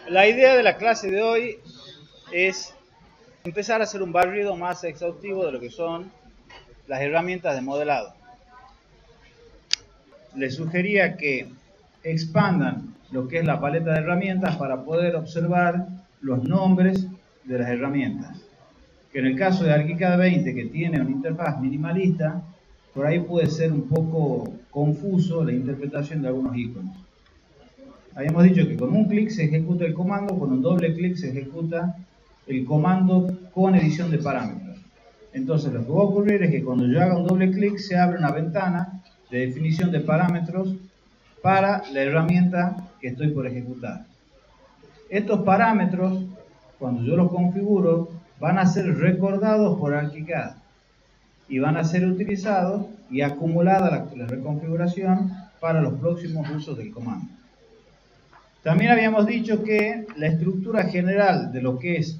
La idea de la clase de hoy es empezar a hacer un barrido más exhaustivo de lo que son las herramientas de modelado. Les sugería que expandan lo que es la paleta de herramientas para poder observar los nombres de las herramientas. Que en el caso de ArchiCAD 20, que tiene una interfaz minimalista, por ahí puede ser un poco confuso la interpretación de algunos iconos. Habíamos dicho que con un clic se ejecuta el comando, con un doble clic se ejecuta el comando con edición de parámetros. Entonces lo que va a ocurrir es que cuando yo haga un doble clic se abre una ventana de definición de parámetros para la herramienta que estoy por ejecutar. Estos parámetros, cuando yo los configuro, van a ser recordados por ArchiCAD y van a ser utilizados y acumulada la reconfiguración para los próximos usos del comando. También habíamos dicho que la estructura general de lo que es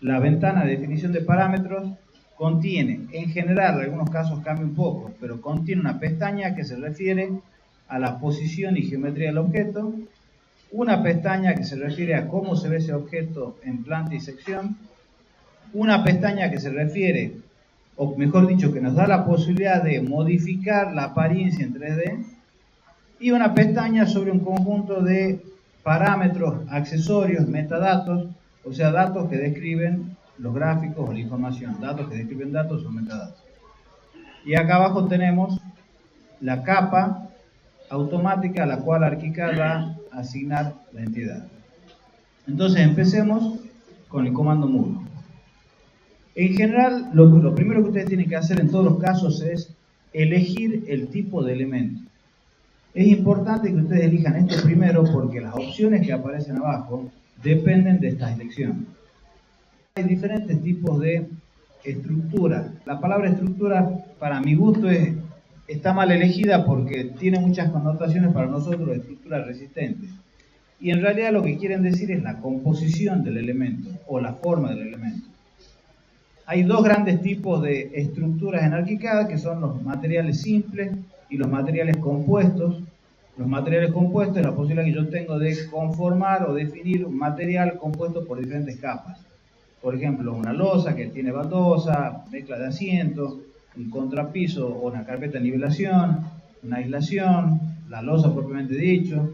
la ventana de definición de parámetros contiene, en general, en algunos casos cambia un poco, pero contiene una pestaña que se refiere a la posición y geometría del objeto, una pestaña que se refiere a cómo se ve ese objeto en planta y sección, una pestaña que se refiere, o mejor dicho, que nos da la posibilidad de modificar la apariencia en 3D, y una pestaña sobre un conjunto de parámetros, accesorios, metadatos, o sea, datos que describen los gráficos o la información, datos que describen datos o metadatos. Y acá abajo tenemos la capa automática a la cual ArchiCAD va a asignar la entidad. Entonces empecemos con el comando move. En general, lo primero que ustedes tienen que hacer en todos los casos es elegir el tipo de elemento. Es importante que ustedes elijan esto primero porque las opciones que aparecen abajo dependen de esta elección. Hay diferentes tipos de estructura. La palabra estructura, para mi gusto, está mal elegida porque tiene muchas connotaciones para nosotros de estructuras resistentes. Y en realidad lo que quieren decir es la composición del elemento o la forma del elemento. Hay dos grandes tipos de estructuras en ArchiCAD que son los materiales simples y los materiales compuestos. Los materiales compuestos es la posibilidad que yo tengo de conformar o definir un material compuesto por diferentes capas. Por ejemplo, una losa que tiene baldosa, mezcla de asientos, un contrapiso o una carpeta de nivelación, una aislación, la losa propiamente dicho.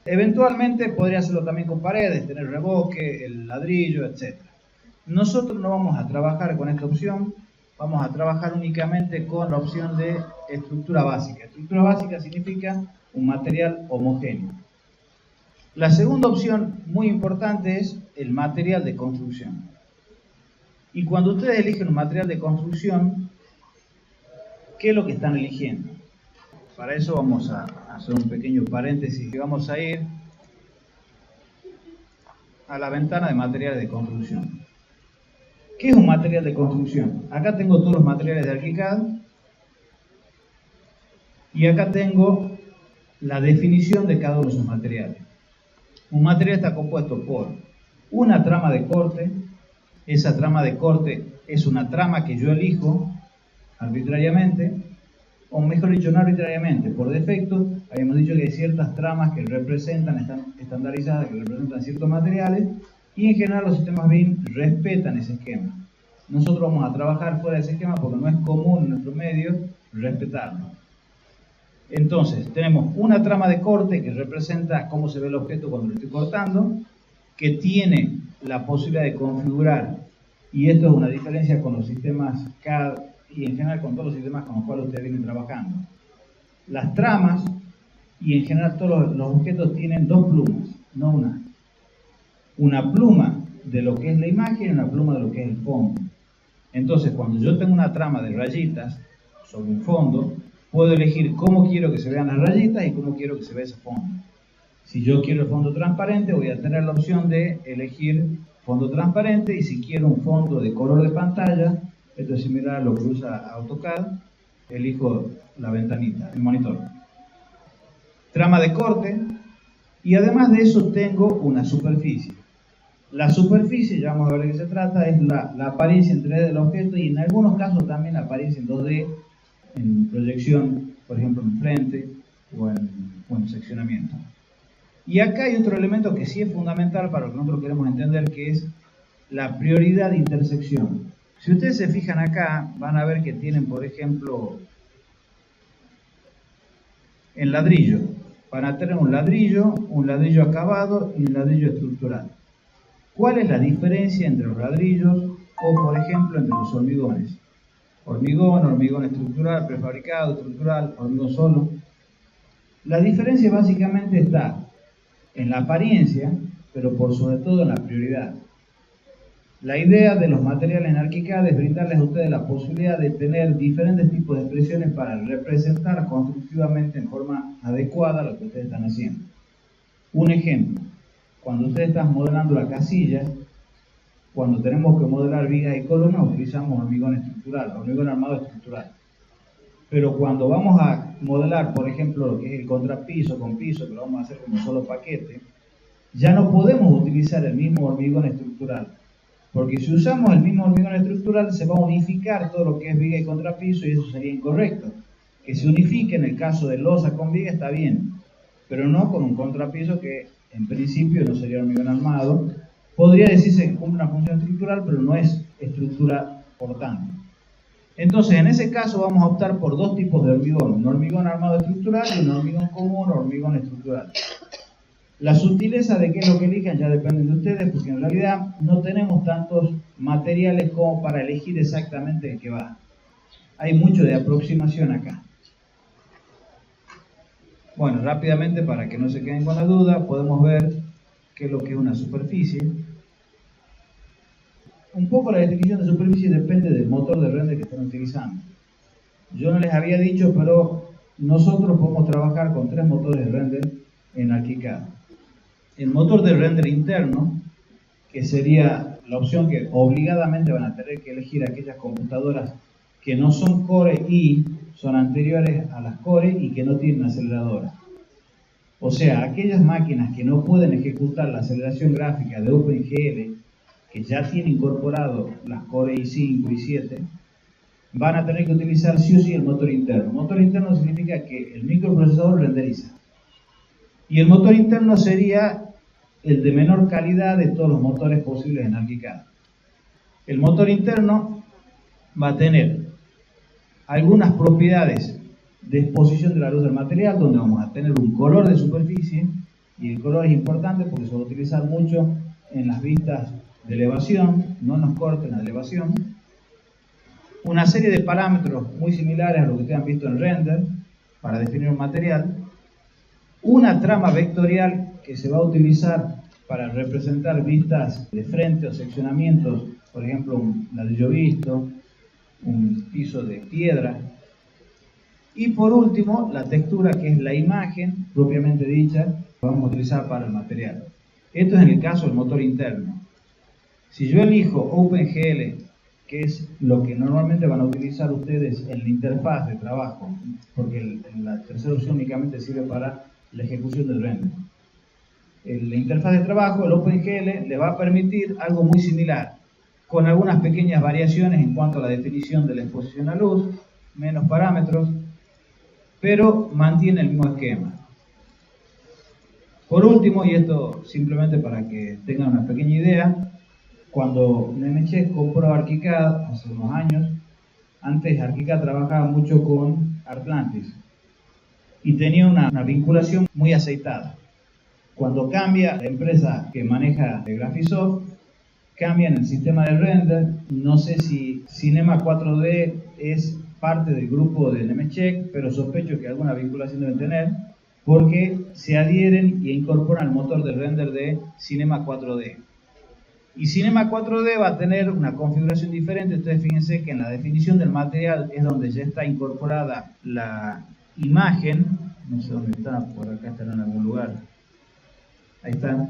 Eventualmente podría hacerlo también con paredes, tener revoque, el ladrillo, etc. Nosotros no vamos a trabajar con esta opción, vamos a trabajar únicamente con la opción de estructura básica. Estructura básica significa un material homogéneo. La segunda opción muy importante es el material de construcción. Y cuando ustedes eligen un material de construcción, ¿qué es lo que están eligiendo? Para eso vamos a hacer un pequeño paréntesis y vamos a ir a la ventana de materiales de construcción. ¿Qué es un material de construcción? Acá tengo todos los materiales de ArchiCAD y acá tengo la definición de cada uno de esos materiales. Un material está compuesto por una trama de corte. Esa trama de corte es una trama que yo elijo arbitrariamente, o mejor dicho, no arbitrariamente, por defecto. Habíamos dicho que hay ciertas tramas que representan, están estandarizadas, que representan ciertos materiales, y en general los sistemas BIM respetan ese esquema. Nosotros vamos a trabajar fuera de ese esquema porque no es común en nuestro medio respetarlo. Entonces, tenemos una trama de corte que representa cómo se ve el objeto cuando lo estoy cortando, que tiene la posibilidad de configurar, y esto es una diferencia con los sistemas CAD y en general con todos los sistemas con los cuales ustedes vienen trabajando. Las tramas y en general todos los objetos tienen dos plumas, no una. Una pluma de lo que es la imagen y una pluma de lo que es el fondo. Entonces, cuando yo tengo una trama de rayitas sobre un fondo, puedo elegir cómo quiero que se vean las rayitas y cómo quiero que se vea ese fondo. Si yo quiero el fondo transparente, voy a tener la opción de elegir fondo transparente, y si quiero un fondo de color de pantalla, esto es similar a lo que usa AutoCAD, elijo la ventanita, el monitor. Trama de corte, y además de eso tengo una superficie. La superficie, ya vamos a ver de qué se trata, es la apariencia en 3D del objeto y en algunos casos también la apariencia en 2D, en proyección, por ejemplo en frente o en seccionamiento. Y acá hay otro elemento que sí es fundamental para lo que nosotros queremos entender, que es la prioridad de intersección. Si ustedes se fijan acá, van a ver que tienen, por ejemplo, en ladrillo. Van a tener un ladrillo acabado y un ladrillo estructural. ¿Cuál es la diferencia entre los ladrillos o, por ejemplo, entre los hormigones? Hormigón estructural, prefabricado, estructural, hormigón solo. La diferencia básicamente está en la apariencia, pero por sobre todo en la prioridad. La idea de los materiales en ArchiCAD es brindarles a ustedes la posibilidad de tener diferentes tipos de expresiones para representar constructivamente en forma adecuada lo que ustedes están haciendo. Un ejemplo, cuando ustedes están modelando la casilla, cuando tenemos que modelar vigas y columnas, utilizamos hormigón estructural, hormigón armado estructural. Pero cuando vamos a modelar, por ejemplo, lo que es el contrapiso con piso, que lo vamos a hacer como solo paquete, ya no podemos utilizar el mismo hormigón estructural. Porque si usamos el mismo hormigón estructural, se va a unificar todo lo que es viga y contrapiso y eso sería incorrecto. Que se unifique en el caso de losa con viga está bien, pero no con un contrapiso que en principio no sería hormigón armado. Podría decirse que cumple una función estructural, pero no es estructura por tanto. Entonces, en ese caso vamos a optar por dos tipos de hormigón, un hormigón armado estructural y un hormigón común o hormigón estructural. La sutileza de qué es lo que elijan ya depende de ustedes, porque en realidad no tenemos tantos materiales como para elegir exactamente el que va. Hay mucho de aproximación acá. Bueno, rápidamente, para que no se queden con la duda, podemos ver qué es lo que es una superficie. Un poco la definición de superficie depende del motor de render que estén utilizando. Yo no les había dicho, pero nosotros podemos trabajar con 3 motores de render en ArchiCAD. El motor de render interno, que sería la opción que obligadamente van a tener que elegir aquellas computadoras que no son Core i, son anteriores a las Core y que no tienen aceleradora. O sea, aquellas máquinas que no pueden ejecutar la aceleración gráfica de OpenGL, que ya tiene incorporado las Core i5 y 7, van a tener que utilizar sí o sí el motor interno. Motor interno significa que el microprocesador renderiza. Y el motor interno sería el de menor calidad de todos los motores posibles en ArchiCAD. El motor interno va a tener algunas propiedades de exposición de la luz del material, donde vamos a tener un color de superficie, y el color es importante porque se va a utilizar mucho en las vistas de elevación, no nos corten la elevación. Una serie de parámetros muy similares a lo que ustedes han visto en render para definir un material. Una trama vectorial que se va a utilizar para representar vistas de frente o seccionamientos, por ejemplo un ladrillo visto, un piso de piedra. Y por último, la textura, que es la imagen propiamente dicha, que vamos a utilizar para el material. Esto es en el caso del motor interno. Si yo elijo OpenGL, que es lo que normalmente van a utilizar ustedes en la interfaz de trabajo, porque la tercera opción únicamente sirve para la ejecución del render. En la interfaz de trabajo, el OpenGL le va a permitir algo muy similar, con algunas pequeñas variaciones en cuanto a la definición de la exposición a luz, menos parámetros, pero mantiene el mismo esquema. Por último, y esto simplemente para que tengan una pequeña idea, cuando Nemetschek compró ArchiCAD hace unos años, antes ArchiCAD trabajaba mucho con Artlantis y tenía una vinculación muy aceitada. Cuando cambia la empresa que maneja Graphisoft, cambian el sistema de render. No sé si Cinema 4D es parte del grupo de Nemetschek, pero sospecho que alguna vinculación deben tener, porque se adhieren e incorporan el motor de render de Cinema 4D. Y Cinema 4D va a tener una configuración diferente. Ustedes fíjense que en la definición del material es donde ya está incorporada la imagen. No sé dónde está, por acá estará en algún lugar. Ahí está.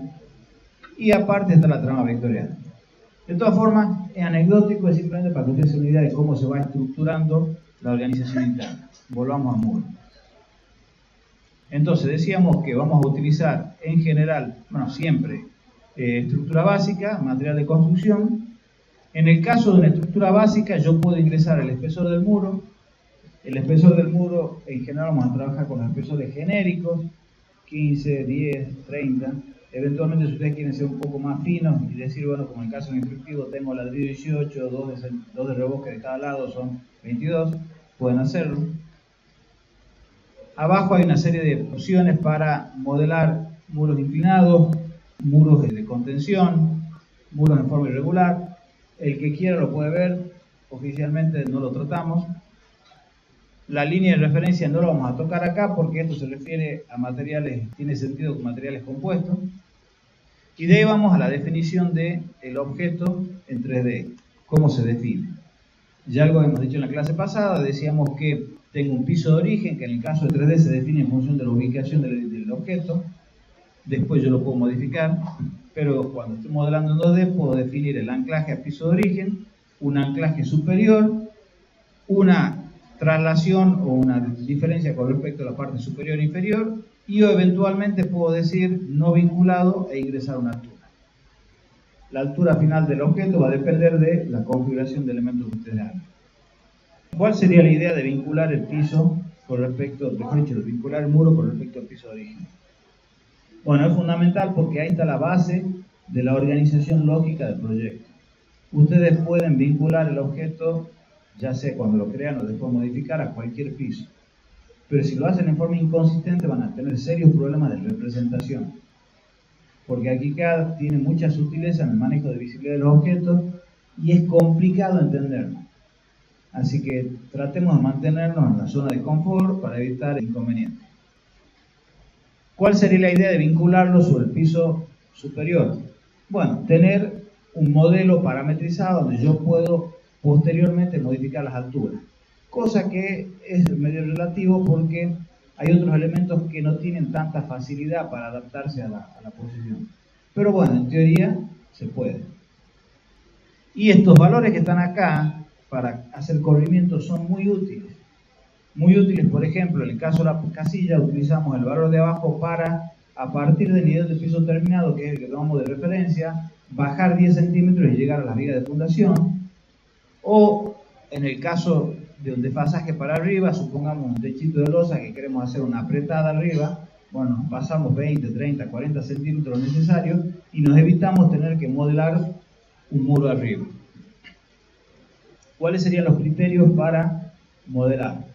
Y aparte está la trama vectorial. De todas formas, es anecdótico, es simplemente para que ustedes se den una idea de cómo se va estructurando la organización interna. Volvamos a Moore. Entonces, decíamos que vamos a utilizar en general, bueno, siempre, estructura básica, material de construcción. En el caso de una estructura básica, yo puedo ingresar el espesor del muro. El espesor del muro, en general, vamos a trabajar con los espesores genéricos. 15, 10, 30. Eventualmente, si ustedes quieren ser un poco más finos y decir, bueno, como en el caso del instructivo tengo ladrillo 18, 2 de revoque de cada lado son 22, pueden hacerlo. Abajo hay una serie de opciones para modelar muros inclinados, muros de contención, muros en forma irregular. El que quiera lo puede ver, oficialmente no lo tratamos. La línea de referencia no lo vamos a tocar acá porque esto se refiere a materiales, tiene sentido con materiales compuestos. Y de ahí vamos a la definición del objeto en 3D, cómo se define. Ya algo hemos dicho en la clase pasada, decíamos que tengo un piso de origen, que en el caso de 3D se define en función de la ubicación del objeto. Después yo lo puedo modificar, pero cuando estoy modelando en 2D puedo definir el anclaje a piso de origen, un anclaje superior, una traslación o una diferencia con respecto a la parte superior e inferior, y yo eventualmente puedo decir no vinculado e ingresar una altura. La altura final del objeto va a depender de la configuración de elementos que ustedes hagan. ¿Cuál sería la idea de vincular el piso con respecto, mejor dicho, de vincular el muro con respecto al piso de origen? Bueno, es fundamental porque ahí está la base de la organización lógica del proyecto. Ustedes pueden vincular el objeto, ya sea cuando lo crean o después modificar, a cualquier piso. Pero si lo hacen en forma inconsistente van a tener serios problemas de representación. Porque ArchiCAD tiene mucha sutileza en el manejo de visibilidad de los objetos y es complicado entenderlo. Así que tratemos de mantenernos en la zona de confort para evitar inconvenientes. ¿Cuál sería la idea de vincularlo sobre el piso superior? Bueno, tener un modelo parametrizado donde yo puedo posteriormente modificar las alturas. Cosa que es medio relativo porque hay otros elementos que no tienen tanta facilidad para adaptarse a la posición. Pero bueno, en teoría se puede. Y estos valores que están acá para hacer corrimientos son muy útiles. Muy útiles, por ejemplo, en el caso de la casilla utilizamos el valor de abajo para, a partir del nivel de piso terminado, que es el que tomamos de referencia, bajar 10 centímetros y llegar a la viga de fundación. O en el caso de un desfasaje para arriba, supongamos un techito de losa que queremos hacer una apretada arriba, bueno, pasamos 20, 30, 40 centímetros necesarios y nos evitamos tener que modelar un muro arriba. ¿Cuáles serían los criterios para modelar?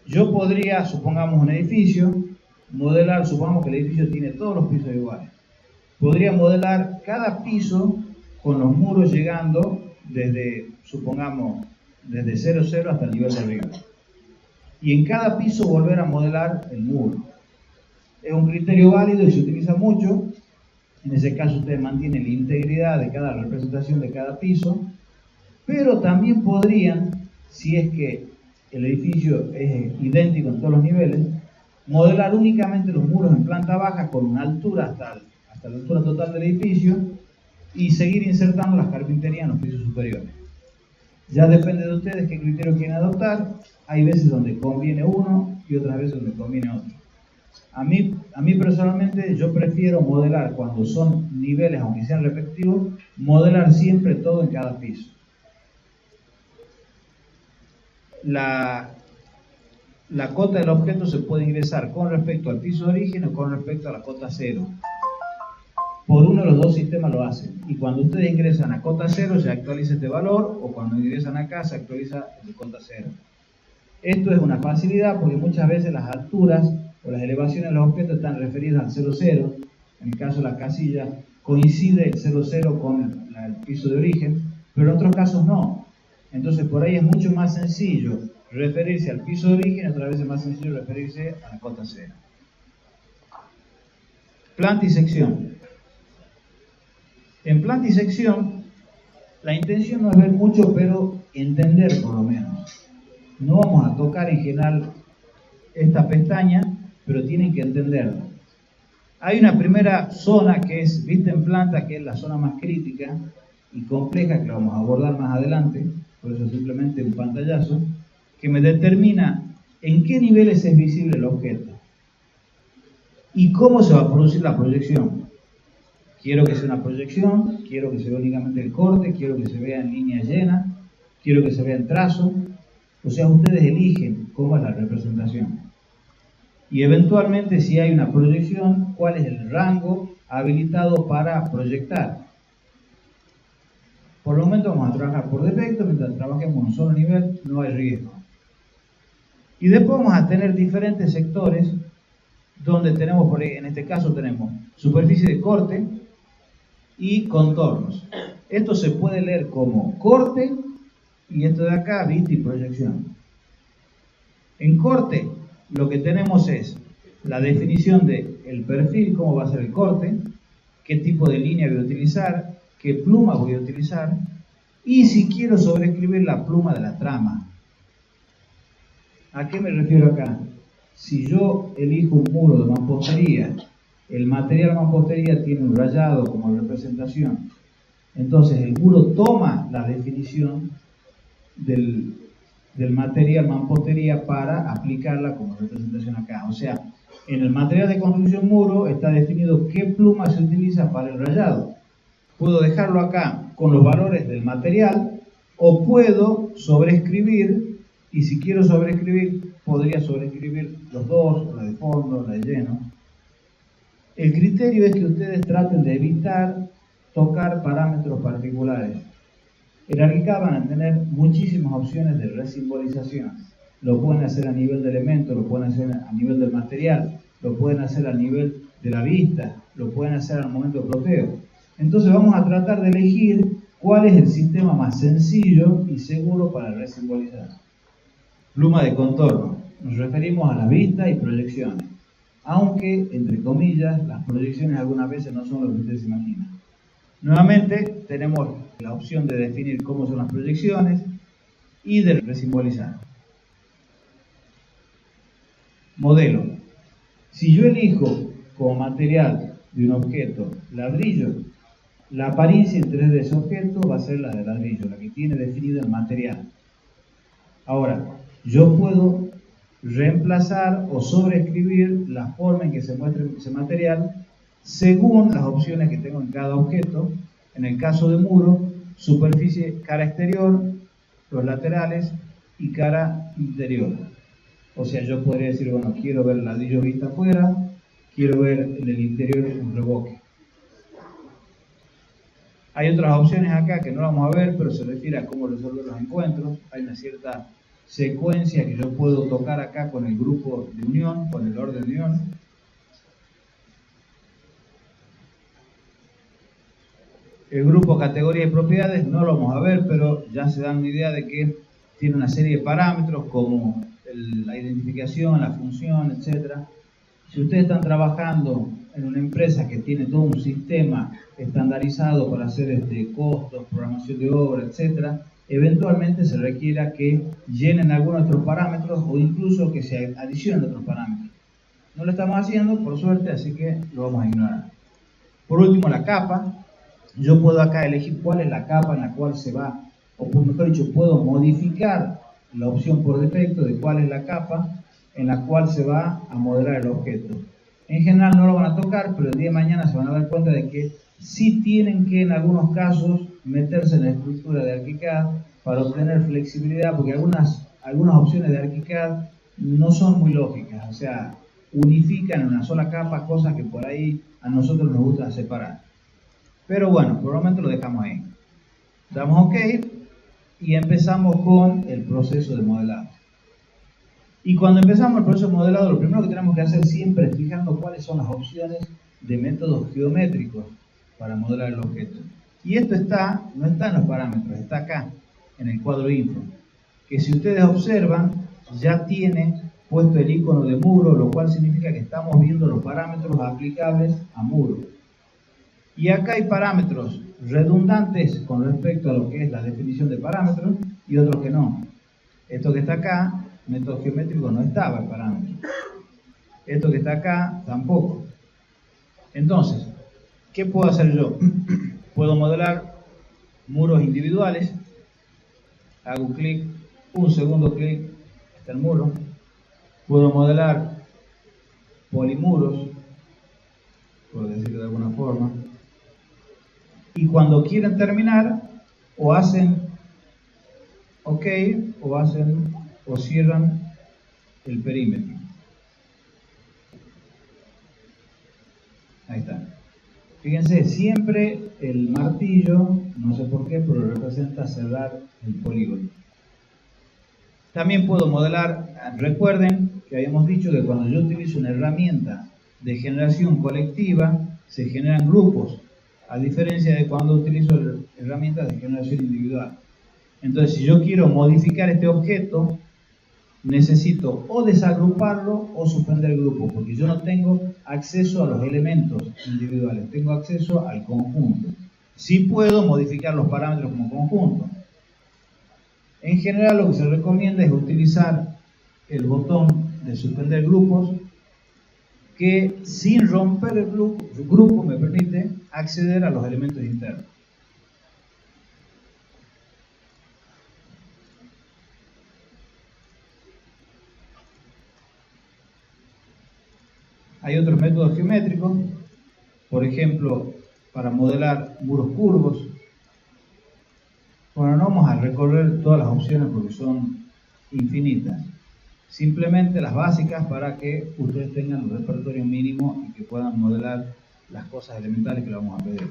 Yo podría, supongamos un edificio, modelar, supongamos que el edificio tiene todos los pisos iguales. Podría modelar cada piso con los muros llegando desde, supongamos, desde 0, 0 hasta el nivel de arriba. Y en cada piso volver a modelar el muro. Es un criterio válido y se utiliza mucho. En ese caso ustedes mantienen la integridad de cada representación de cada piso. Pero también podrían, si es que el edificio es idéntico en todos los niveles, modelar únicamente los muros en planta baja con una altura hasta la altura total del edificio y seguir insertando las carpinterías en los pisos superiores. Ya depende de ustedes qué criterio quieren adoptar. Hay veces donde conviene uno y otras veces donde conviene otro. A mí personalmente yo prefiero modelar cuando son niveles, aunque sean repetitivos, modelar siempre todo en cada piso. La cota del objeto se puede ingresar con respecto al piso de origen o con respecto a la cota 0. Por uno de los dos sistemas lo hacen. Y cuando ustedes ingresan a cota 0 se actualiza este valor, o cuando ingresan acá se actualiza el de cota 0. Esto es una facilidad porque muchas veces las alturas o las elevaciones de los objetos están referidas al 0, 0. En el caso de la casilla coincide el 0, 0 con el piso de origen, pero en otros casos no. Entonces por ahí es mucho más sencillo referirse al piso de origen, otra vez es más sencillo referirse a la cota 0. Planta y sección. En planta y sección, la intención no es ver mucho, pero entender por lo menos. No vamos a tocar en general esta pestaña, pero tienen que entenderla. Hay una primera zona que es vista en planta, que es la zona más crítica y compleja, que la vamos a abordar más adelante, por eso simplemente un pantallazo, que me determina en qué niveles es visible el objeto y cómo se va a producir la proyección. Quiero que sea una proyección, quiero que se vea únicamente el corte, quiero que se vea en línea llena, quiero que se vea en trazo. O sea, ustedes eligen cómo es la representación. y eventualmente si hay una proyección, cuál es el rango habilitado para proyectar. Por el momento vamos a trabajar por defecto, mientras trabajemos en un solo nivel no hay riesgo. Y después vamos a tener diferentes sectores donde tenemos, en este caso tenemos superficie de corte y contornos. Esto se puede leer como corte y esto de acá vista y proyección. En corte lo que tenemos es la definición del perfil, cómo va a ser el corte, qué tipo de línea voy a utilizar, qué pluma voy a utilizar y si quiero sobreescribir la pluma de la trama. ¿A qué me refiero acá? Si yo elijo un muro de mampostería, el material de mampostería tiene un rayado como representación, entonces el muro toma la definición del material mampostería para aplicarla como representación acá. O sea, en el material de construcción muro está definido qué pluma se utiliza para el rayado. Puedo dejarlo acá con los valores del material o puedo sobreescribir, y si quiero sobreescribir, podría sobreescribir los dos, la de fondo, la de lleno. El criterio es que ustedes traten de evitar tocar parámetros particulares. En ArchiCAD van a tener muchísimas opciones de resimbolización. Lo pueden hacer a nivel de elementos, lo pueden hacer a nivel del material, lo pueden hacer a nivel de la vista, lo pueden hacer al momento de ploteo. Entonces vamos a tratar de elegir cuál es el sistema más sencillo y seguro para resimbolizar. Pluma de contorno. Nos referimos a la vista y proyecciones. Aunque, entre comillas, las proyecciones algunas veces no son lo que ustedes se imaginan. Nuevamente tenemos la opción de definir cómo son las proyecciones y de resimbolizar. Modelo. Si yo elijo como material de un objeto ladrillo, la apariencia en 3D de ese objeto va a ser la de ladrillo, la que tiene definido el material. Ahora, yo puedo reemplazar o sobreescribir la forma en que se muestre ese material según las opciones que tengo en cada objeto. En el caso de muro, superficie, cara exterior, los laterales y cara interior. O sea, yo podría decir, bueno, quiero ver el ladrillo vista afuera, quiero ver en el interior un revoque. Hay otras opciones acá que no vamos a ver, pero se refiere a cómo resolver los encuentros. Hay una cierta secuencia que yo puedo tocar acá con el grupo de unión, con el orden de unión. El grupo categoría y propiedades no lo vamos a ver, pero ya se dan una idea de que tiene una serie de parámetros como la identificación, la función, etc. Si ustedes están trabajando en una empresa que tiene todo un sistema estandarizado para hacer costos, programación de obra, etc., eventualmente se requiera que llenen algunos otros parámetros o incluso que se adicionen otros parámetros. No lo estamos haciendo, por suerte, así que lo vamos a ignorar. Por último, la capa. Yo puedo acá elegir cuál es la capa en la cual se va, o por mejor dicho, puedo modificar la opción por defecto de cuál es la capa en la cual se va a modelar el objeto. En general no lo van a tocar, pero el día de mañana se van a dar cuenta de que sí tienen que en algunos casos meterse en la estructura de ArchiCAD para obtener flexibilidad, porque algunas opciones de ArchiCAD no son muy lógicas, o sea, unifican en una sola capa cosas que por ahí a nosotros nos gusta separar. Pero bueno, por el momento lo dejamos ahí. Damos OK y empezamos con el proceso de modelado. Y cuando empezamos el proceso de modelado, lo primero que tenemos que hacer siempre es fijarnos cuáles son las opciones de métodos geométricos para modelar el objeto. Y esto no está en los parámetros, está acá, en el cuadro info, que si ustedes observan, ya tiene puesto el icono de muro, lo cual significa que estamos viendo los parámetros aplicables a muro. Y acá hay parámetros redundantes con respecto a lo que es la definición de parámetros y otros que no. Esto que está acá, método geométrico, no estaba el parámetro. Esto que está acá, tampoco. Entonces, ¿qué puedo hacer yo? Puedo modelar muros individuales. Hago un clic, un segundo clic, está el muro. Puedo modelar polimuros, por decirlo de alguna forma. Y cuando quieren terminar, o hacen OK, o cierran el perímetro. Fíjense, siempre el martillo, no sé por qué, pero representa cerrar el polígono. También puedo modelar, recuerden que habíamos dicho que cuando yo utilizo una herramienta de generación colectiva, se generan grupos, a diferencia de cuando utilizo herramientas de generación individual. Entonces, si yo quiero modificar este objeto, necesito o desagruparlo o suspender el grupo, porque yo no tengo acceso a los elementos individuales, tengo acceso al conjunto. Sí puedo modificar los parámetros como conjunto. En general, lo que se recomienda es utilizar el botón de suspender grupos, que sin romper el grupo me permite acceder a los elementos internos. Hay otros métodos geométricos, por ejemplo, para modelar muros curvos. Bueno, no vamos a recorrer todas las opciones porque son infinitas. Simplemente las básicas para que ustedes tengan un repertorio mínimo y que puedan modelar las cosas elementales que le vamos a pedir.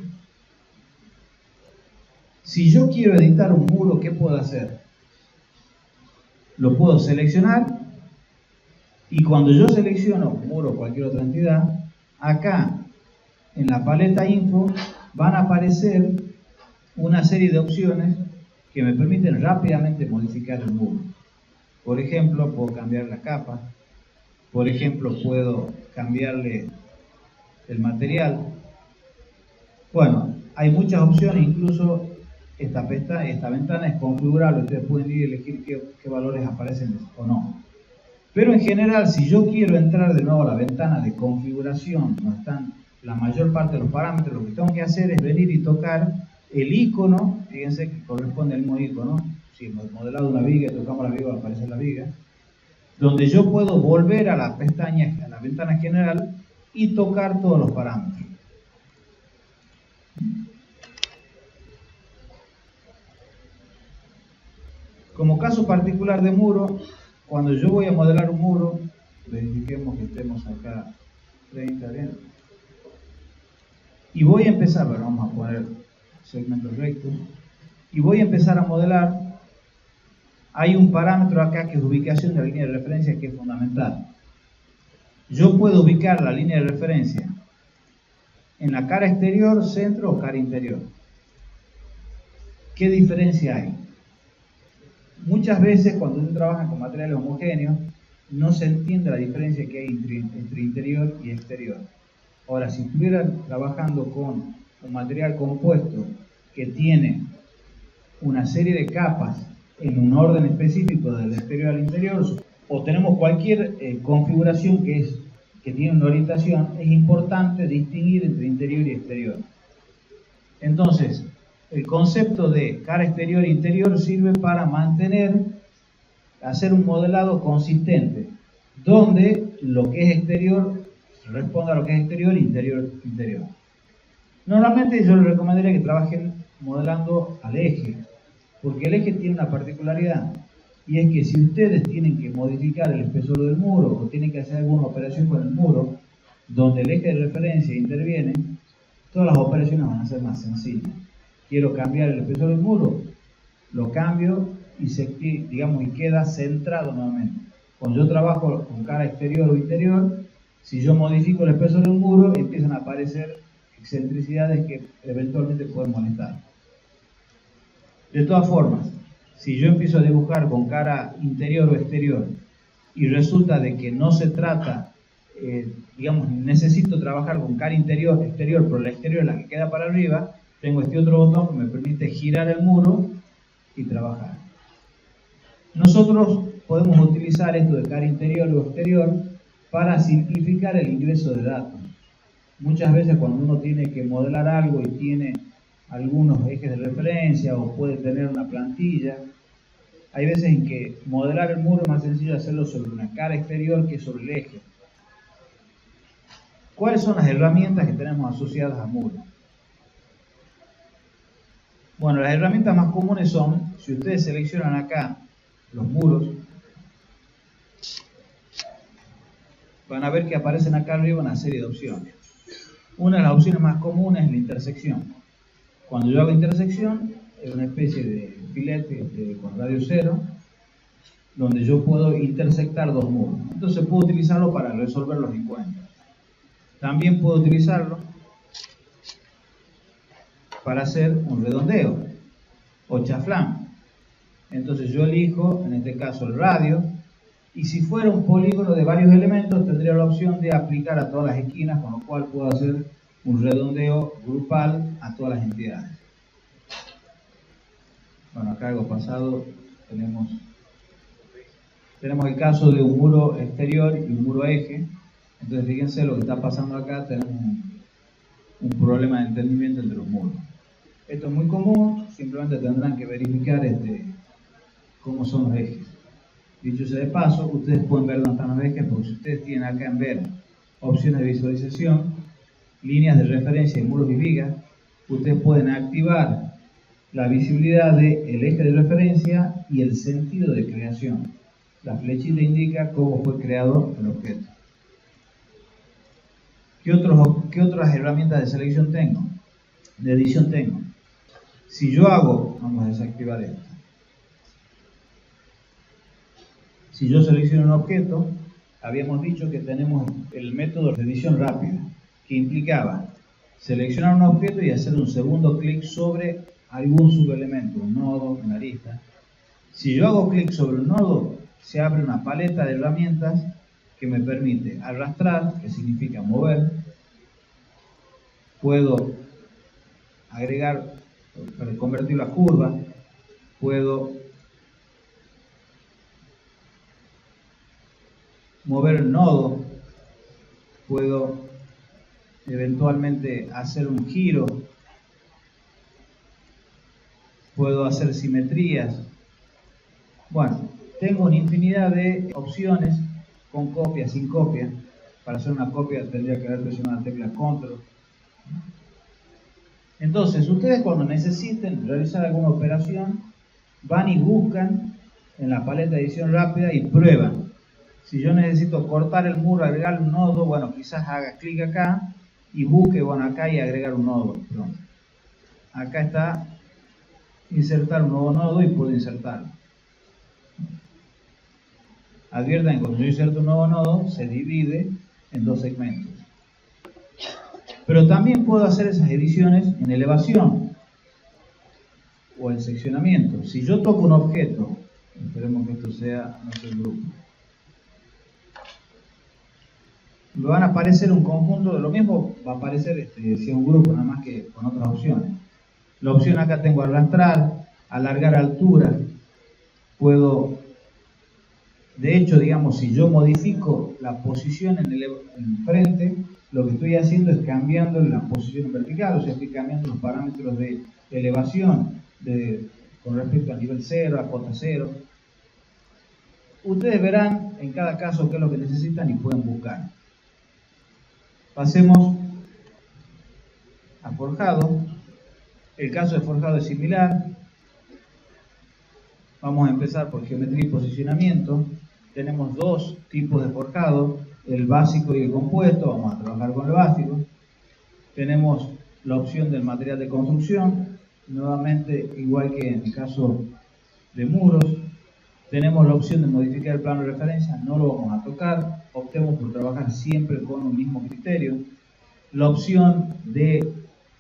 Si yo quiero editar un muro, ¿qué puedo hacer? Lo puedo seleccionar y cuando yo selecciono un muro o cualquier otra entidad, acá en la paleta info van a aparecer una serie de opciones que me permiten rápidamente modificar el muro. Por ejemplo, puedo cambiar la capa. Por ejemplo, puedo cambiarle el material. Bueno, hay muchas opciones, incluso esta ventana es configurable. Ustedes pueden ir y elegir qué valores aparecen o no. Pero en general, si yo quiero entrar de nuevo a la ventana de configuración, donde están la mayor parte de los parámetros, lo que tengo que hacer es venir y tocar el icono. Fíjense que corresponde al mismo icono. Si hemos modelado una viga y tocamos la viga, va a aparecer la viga. Donde yo puedo volver a la pestaña, a la ventana general y tocar todos los parámetros. Como caso particular de muro, cuando yo voy a modelar un muro, verifiquemos que estemos acá 30 bien. Y voy a empezar, bueno, vamos a poner segmentos rectos, y voy a empezar a modelar. Hay un parámetro acá que es ubicación de la línea de referencia, que es fundamental. Yo puedo ubicar la línea de referencia en la cara exterior, centro o cara interior. ¿Qué diferencia hay? Muchas veces cuando uno trabaja con materiales homogéneos, no se entiende la diferencia que hay entre interior y exterior. Ahora, si estuvieran trabajando con un material compuesto que tiene una serie de capas en un orden específico del exterior al interior, o tenemos cualquier configuración que tiene una orientación, es importante distinguir entre interior y exterior. Entonces, el concepto de cara exterior e interior sirve para hacer un modelado consistente, donde lo que es exterior responda a lo que es exterior, interior. Normalmente yo les recomendaría que trabajen modelando al eje, porque el eje tiene una particularidad, y es que si ustedes tienen que modificar el espesor del muro o tienen que hacer alguna operación con el muro, donde el eje de referencia interviene, todas las operaciones van a ser más sencillas. Quiero cambiar el espesor del muro, lo cambio y y queda centrado nuevamente. Cuando yo trabajo con cara exterior o interior, si yo modifico el espesor del muro, empiezan a aparecer excentricidades que eventualmente pueden molestar. De todas formas, si yo empiezo a dibujar con cara interior o exterior y resulta de que no se trata, necesito trabajar con cara interior, exterior, pero la exterior es la que queda para arriba, tengo este otro botón que me permite girar el muro y trabajar. Nosotros podemos utilizar esto de cara interior o exterior para simplificar el ingreso de datos. Muchas veces cuando uno tiene que modelar algo y tiene algunos ejes de referencia o puede tener una plantilla, hay veces en que modelar el muro es más sencillo hacerlo sobre una cara exterior que sobre el eje. ¿Cuáles son las herramientas que tenemos asociadas al muro? Bueno, las herramientas más comunes son, si ustedes seleccionan acá los muros, van a ver que aparecen acá arriba una serie de opciones. Una de las opciones más comunes es la intersección. Cuando yo hago intersección, es una especie de filete con radio cero, donde yo puedo intersectar dos muros. Entonces puedo utilizarlo para resolver los encuentros. También puedo utilizarlo para hacer un redondeo o chaflán. Entonces yo elijo, en este caso, el radio, y si fuera un polígono de varios elementos, tendría la opción de aplicar a todas las esquinas, con lo cual puedo hacer un redondeo grupal a todas las entidades. Bueno, acá algo pasado tenemos el caso de un muro exterior y un muro eje. Entonces fíjense lo que está pasando acá, tenemos un problema de entendimiento entre los muros. Esto es muy común, simplemente tendrán que verificar cómo son los ejes. Dicho sea de paso, ustedes pueden ver dónde están los ejes, porque si ustedes tienen acá en ver opciones de visualización, líneas de referencia y muros y vigas, ustedes pueden activar la visibilidad del eje de referencia y el sentido de creación. La flechita indica cómo fue creado el objeto. ¿Qué otras herramientas de selección tengo? De edición tengo. Si yo hago, vamos a desactivar esto. Si yo selecciono un objeto, habíamos dicho que tenemos el método de edición rápida, que implicaba seleccionar un objeto y hacer un segundo clic sobre algún subelemento, un nodo, una arista. Si yo hago clic sobre un nodo, se abre una paleta de herramientas que me permite arrastrar, que significa mover. Puedo agregar, para convertir la curva, puedo mover el nodo, puedo eventualmente hacer un giro, puedo hacer simetrías. Bueno, tengo una infinidad de opciones con copia, sin copia. Para hacer una copia tendría que haber presionado la tecla Control. Entonces, ustedes cuando necesiten realizar alguna operación, van y buscan en la paleta de edición rápida y prueban. Si yo necesito cortar el muro, agregar un nodo, bueno, quizás haga clic acá y busque, bueno, acá y agregar un nodo. Pronto. Acá está insertar un nuevo nodo y puedo insertarlo. Adviertan que cuando yo inserto un nuevo nodo, se divide en dos segmentos. Pero también puedo hacer esas ediciones en elevación o en seccionamiento. Si yo toco un objeto, esperemos que esto sea nuestro grupo, me van a aparecer un conjunto, lo mismo va a aparecer si es un grupo, nada más que con otras opciones. La opción acá tengo arrastrar, alargar altura, puedo, de hecho, digamos, si yo modifico la posición en frente, lo que estoy haciendo es cambiando la posición vertical, o sea, estoy cambiando los parámetros de elevación con respecto al nivel 0, a cota 0. Ustedes verán en cada caso qué es lo que necesitan y pueden buscar. Pasemos a forjado. El caso de forjado es similar. Vamos a empezar por geometría y posicionamiento. Tenemos dos tipos de forjado, el básico y el compuesto. Vamos a trabajar con el básico. Tenemos la opción del material de construcción, nuevamente igual que en el caso de muros. Tenemos la opción de modificar el plano de referencia, no lo vamos a tocar, optemos por trabajar siempre con un mismo criterio. La opción de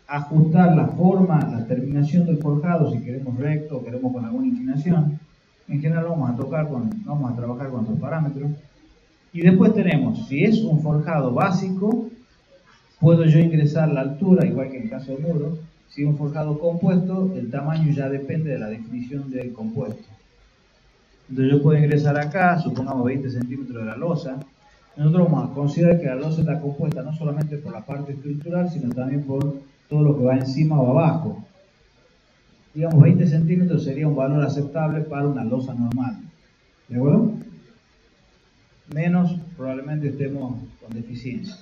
ajustar la forma, la terminación del forjado, si queremos recto o queremos con alguna inclinación. En general vamos a trabajar con otros parámetros. Y después tenemos, si es un forjado básico, puedo yo ingresar la altura, igual que en el caso de muro. Si es un forjado compuesto, el tamaño ya depende de la definición del compuesto. Entonces yo puedo ingresar acá, supongamos 20 centímetros de la losa. Nosotros vamos a considerar que la losa está compuesta no solamente por la parte estructural, sino también por todo lo que va encima o abajo. Digamos 20 centímetros sería un valor aceptable para una losa normal. ¿De acuerdo? Menos probablemente estemos con deficiencia.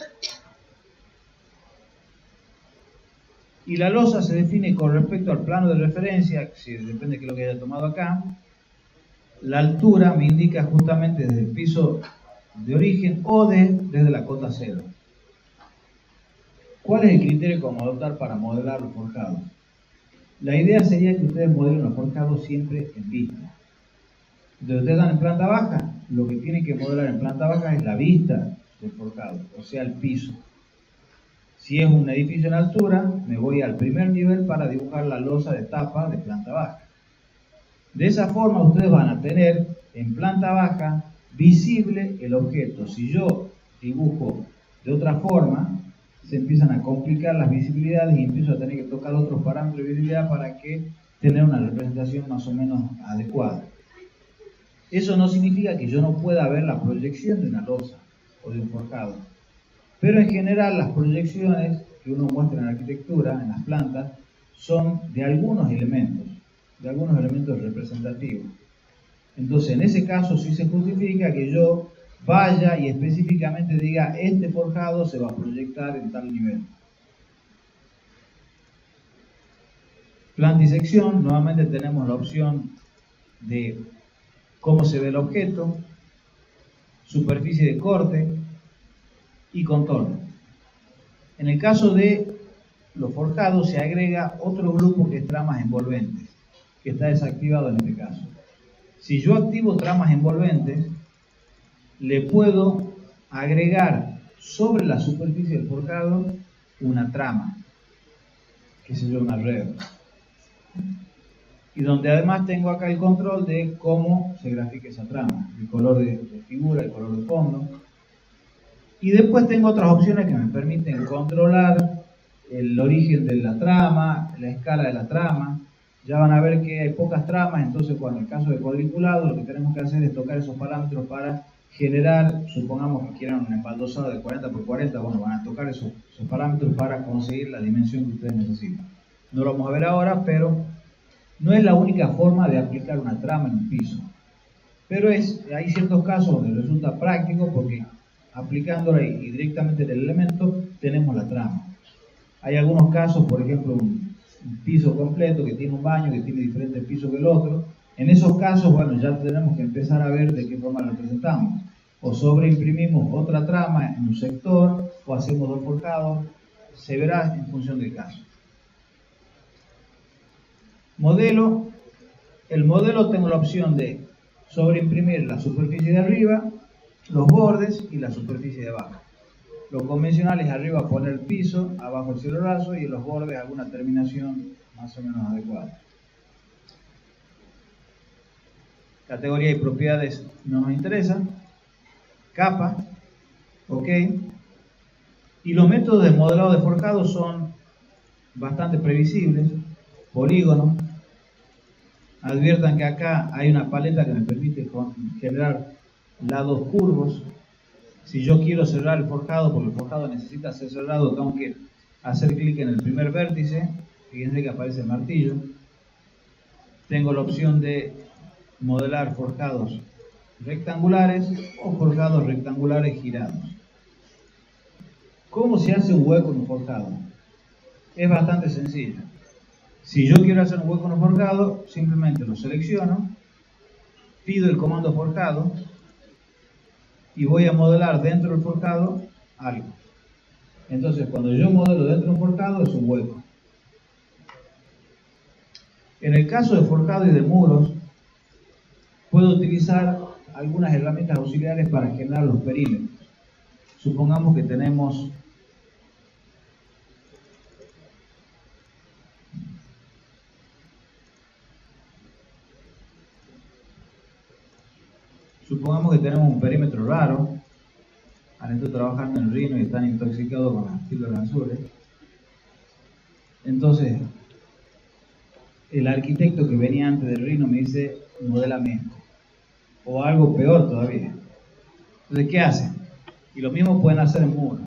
Y la losa se define con respecto al plano de referencia, si depende de qué es lo que haya tomado acá. La altura me indica justamente desde el piso de origen o desde la cota 0. ¿Cuál es el criterio que vamos a adoptar para modelar los forjados? La idea sería que ustedes modelen los forjados siempre en vista. Entonces ustedes están en planta baja, lo que tienen que modelar en planta baja es la vista del forjado, o sea, el piso. Si es un edificio en altura, me voy al primer nivel para dibujar la losa de tapa de planta baja. De esa forma ustedes van a tener en planta baja visible el objeto. Si yo dibujo de otra forma, se empiezan a complicar las visibilidades y empiezo a tener que tocar otros parámetros de visibilidad para que tener una representación más o menos adecuada. Eso no significa que yo no pueda ver la proyección de una losa o de un forjado. Pero en general las proyecciones que uno muestra en arquitectura, en las plantas, son de algunos elementos representativos. Entonces en ese caso sí se justifica que yo vaya y específicamente diga este forjado se va a proyectar en tal nivel. Planta y sección, nuevamente tenemos la opción de cómo se ve el objeto, superficie de corte y contorno. En el caso de los forjados se agrega otro grupo que es tramas envolventes, que está desactivado en este caso. Si yo activo tramas envolventes, le puedo agregar sobre la superficie del forjado una trama, que se llama una red. Y donde además tengo acá el control de cómo se grafica esa trama, el color de figura, el color de fondo. Y después tengo otras opciones que me permiten controlar el origen de la trama, la escala de la trama. Ya van a ver que hay pocas tramas, entonces cuando en el caso de cuadriculado lo que tenemos que hacer es tocar esos parámetros para generar, supongamos que quieran un embaldosado de 40×40, bueno, van a tocar esos parámetros para conseguir la dimensión que ustedes necesitan. No lo vamos a ver ahora, pero no es la única forma de aplicar una trama en un piso. Pero hay ciertos casos donde resulta práctico porque aplicándola y directamente en el elemento tenemos la trama. Hay algunos casos, por ejemplo, un piso completo que tiene un baño, que tiene diferentes pisos que el otro. En esos casos, bueno, ya tenemos que empezar a ver de qué forma lo representamos. O sobreimprimimos otra trama en un sector, o hacemos dos forjados. Se verá en función del caso. Modelo. El modelo tengo la opción de sobreimprimir la superficie de arriba, los bordes y la superficie de abajo. Lo convencional es arriba poner el piso, abajo el cielo raso y en los bordes alguna terminación más o menos adecuada. Categoría y propiedades no nos interesan. Capa, ok. Y los métodos de modelado de forjado son bastante previsibles. Polígono. Adviertan que acá hay una paleta que me permite generar lados curvos. Si yo quiero cerrar el forjado, porque el forjado necesita ser cerrado, tengo que hacer clic en el primer vértice. Fíjense que aparece el martillo. Tengo la opción de modelar forjados rectangulares o forjados rectangulares girados. ¿Cómo se hace un hueco en un forjado? Es bastante sencillo. Si yo quiero hacer un hueco en un forjado, simplemente lo selecciono, pido el comando forjado y voy a modelar dentro del forjado algo. Entonces, cuando yo modelo dentro de un forjado, es un hueco. En el caso de forjado y de muros, puedo utilizar algunas herramientas auxiliares para generar los perímetros. Supongamos que tenemos un perímetro raro. Ahora estoy trabajando en Rhino y están intoxicados con las píldoras azules. Entonces, el arquitecto que venía antes de Rhino me dice, modélame esto. O algo peor todavía. Entonces, ¿qué hacen? Y lo mismo pueden hacer en muro.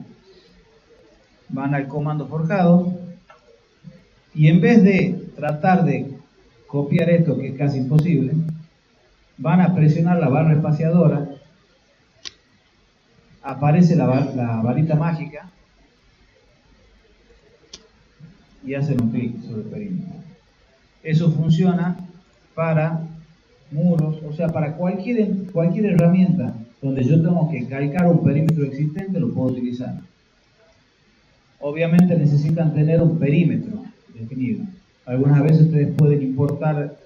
Van al comando forjado y en vez de tratar de copiar esto, que es casi imposible, van a presionar la barra espaciadora, aparece la varita mágica y hacen un clic sobre el perímetro. Eso funciona para muros, o sea, para cualquier herramienta donde yo tengo que calcar un perímetro existente, lo puedo utilizar. obviamente necesitan tener un perímetro definido. Algunas veces ustedes pueden importar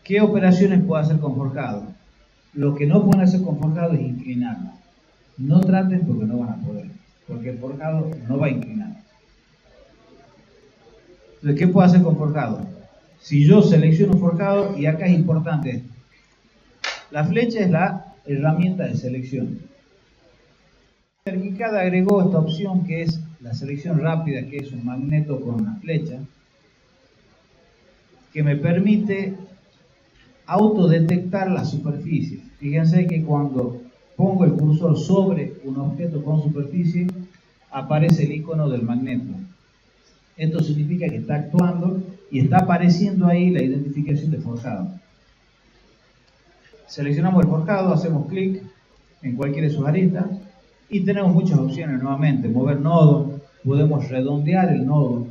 qué operaciones puede hacer con forjado. Lo que no pueden hacer con forjado es inclinarlo. No traten porque no van a poder, porque el forjado no va a inclinar. Entonces, ¿qué puedo hacer con forjado? Si yo selecciono forjado, y acá es importante esto, la flecha es la herramienta de selección. Arquicad agregó esta opción que es la selección rápida, que es un magneto con una flecha, que me permite autodetectar la superficie. Fíjense que cuando pongo el cursor sobre un objeto con superficie, aparece el icono del magneto. Esto significa que está actuando y está apareciendo ahí la identificación de forjado. Seleccionamos el forjado, hacemos clic en cualquiera de sus aristas y tenemos muchas opciones nuevamente. Mover nodo, podemos redondear el nodo,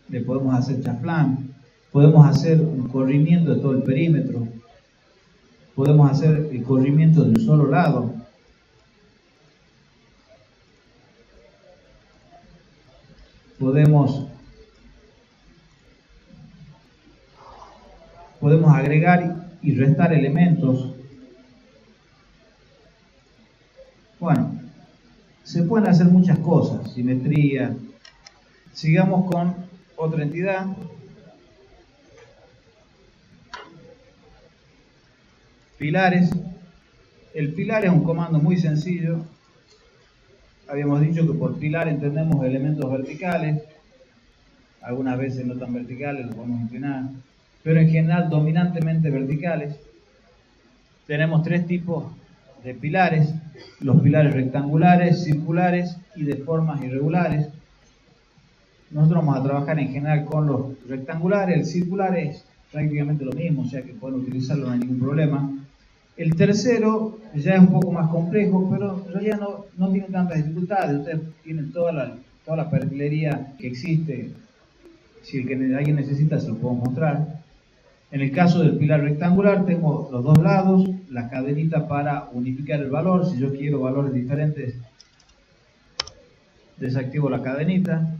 le podemos hacer chaflán, podemos hacer un corrimiento de todo el perímetro, podemos hacer el corrimiento de un solo lado. Podemos agregar y restar elementos. Bueno, se pueden hacer muchas cosas, simetría. Sigamos con otra entidad. Pilares. El pilar es un comando muy sencillo. Habíamos dicho que por pilar entendemos elementos verticales, algunas veces no tan verticales, los podemos inclinar, pero en general dominantemente verticales. Tenemos tres tipos de pilares: los pilares rectangulares, circulares y de formas irregulares. Nosotros vamos a trabajar en general con los rectangulares. El circular es prácticamente lo mismo, o sea que pueden utilizarlo, no hay ningún problema. El tercero ya es un poco más complejo, pero en realidad no tiene tantas dificultades. Ustedes tienen toda la perfilería que existe. Si alguien necesita, se lo puedo mostrar. En el caso del pilar rectangular, tengo los dos lados, la cadenita para unificar el valor. Si yo quiero valores diferentes, desactivo la cadenita.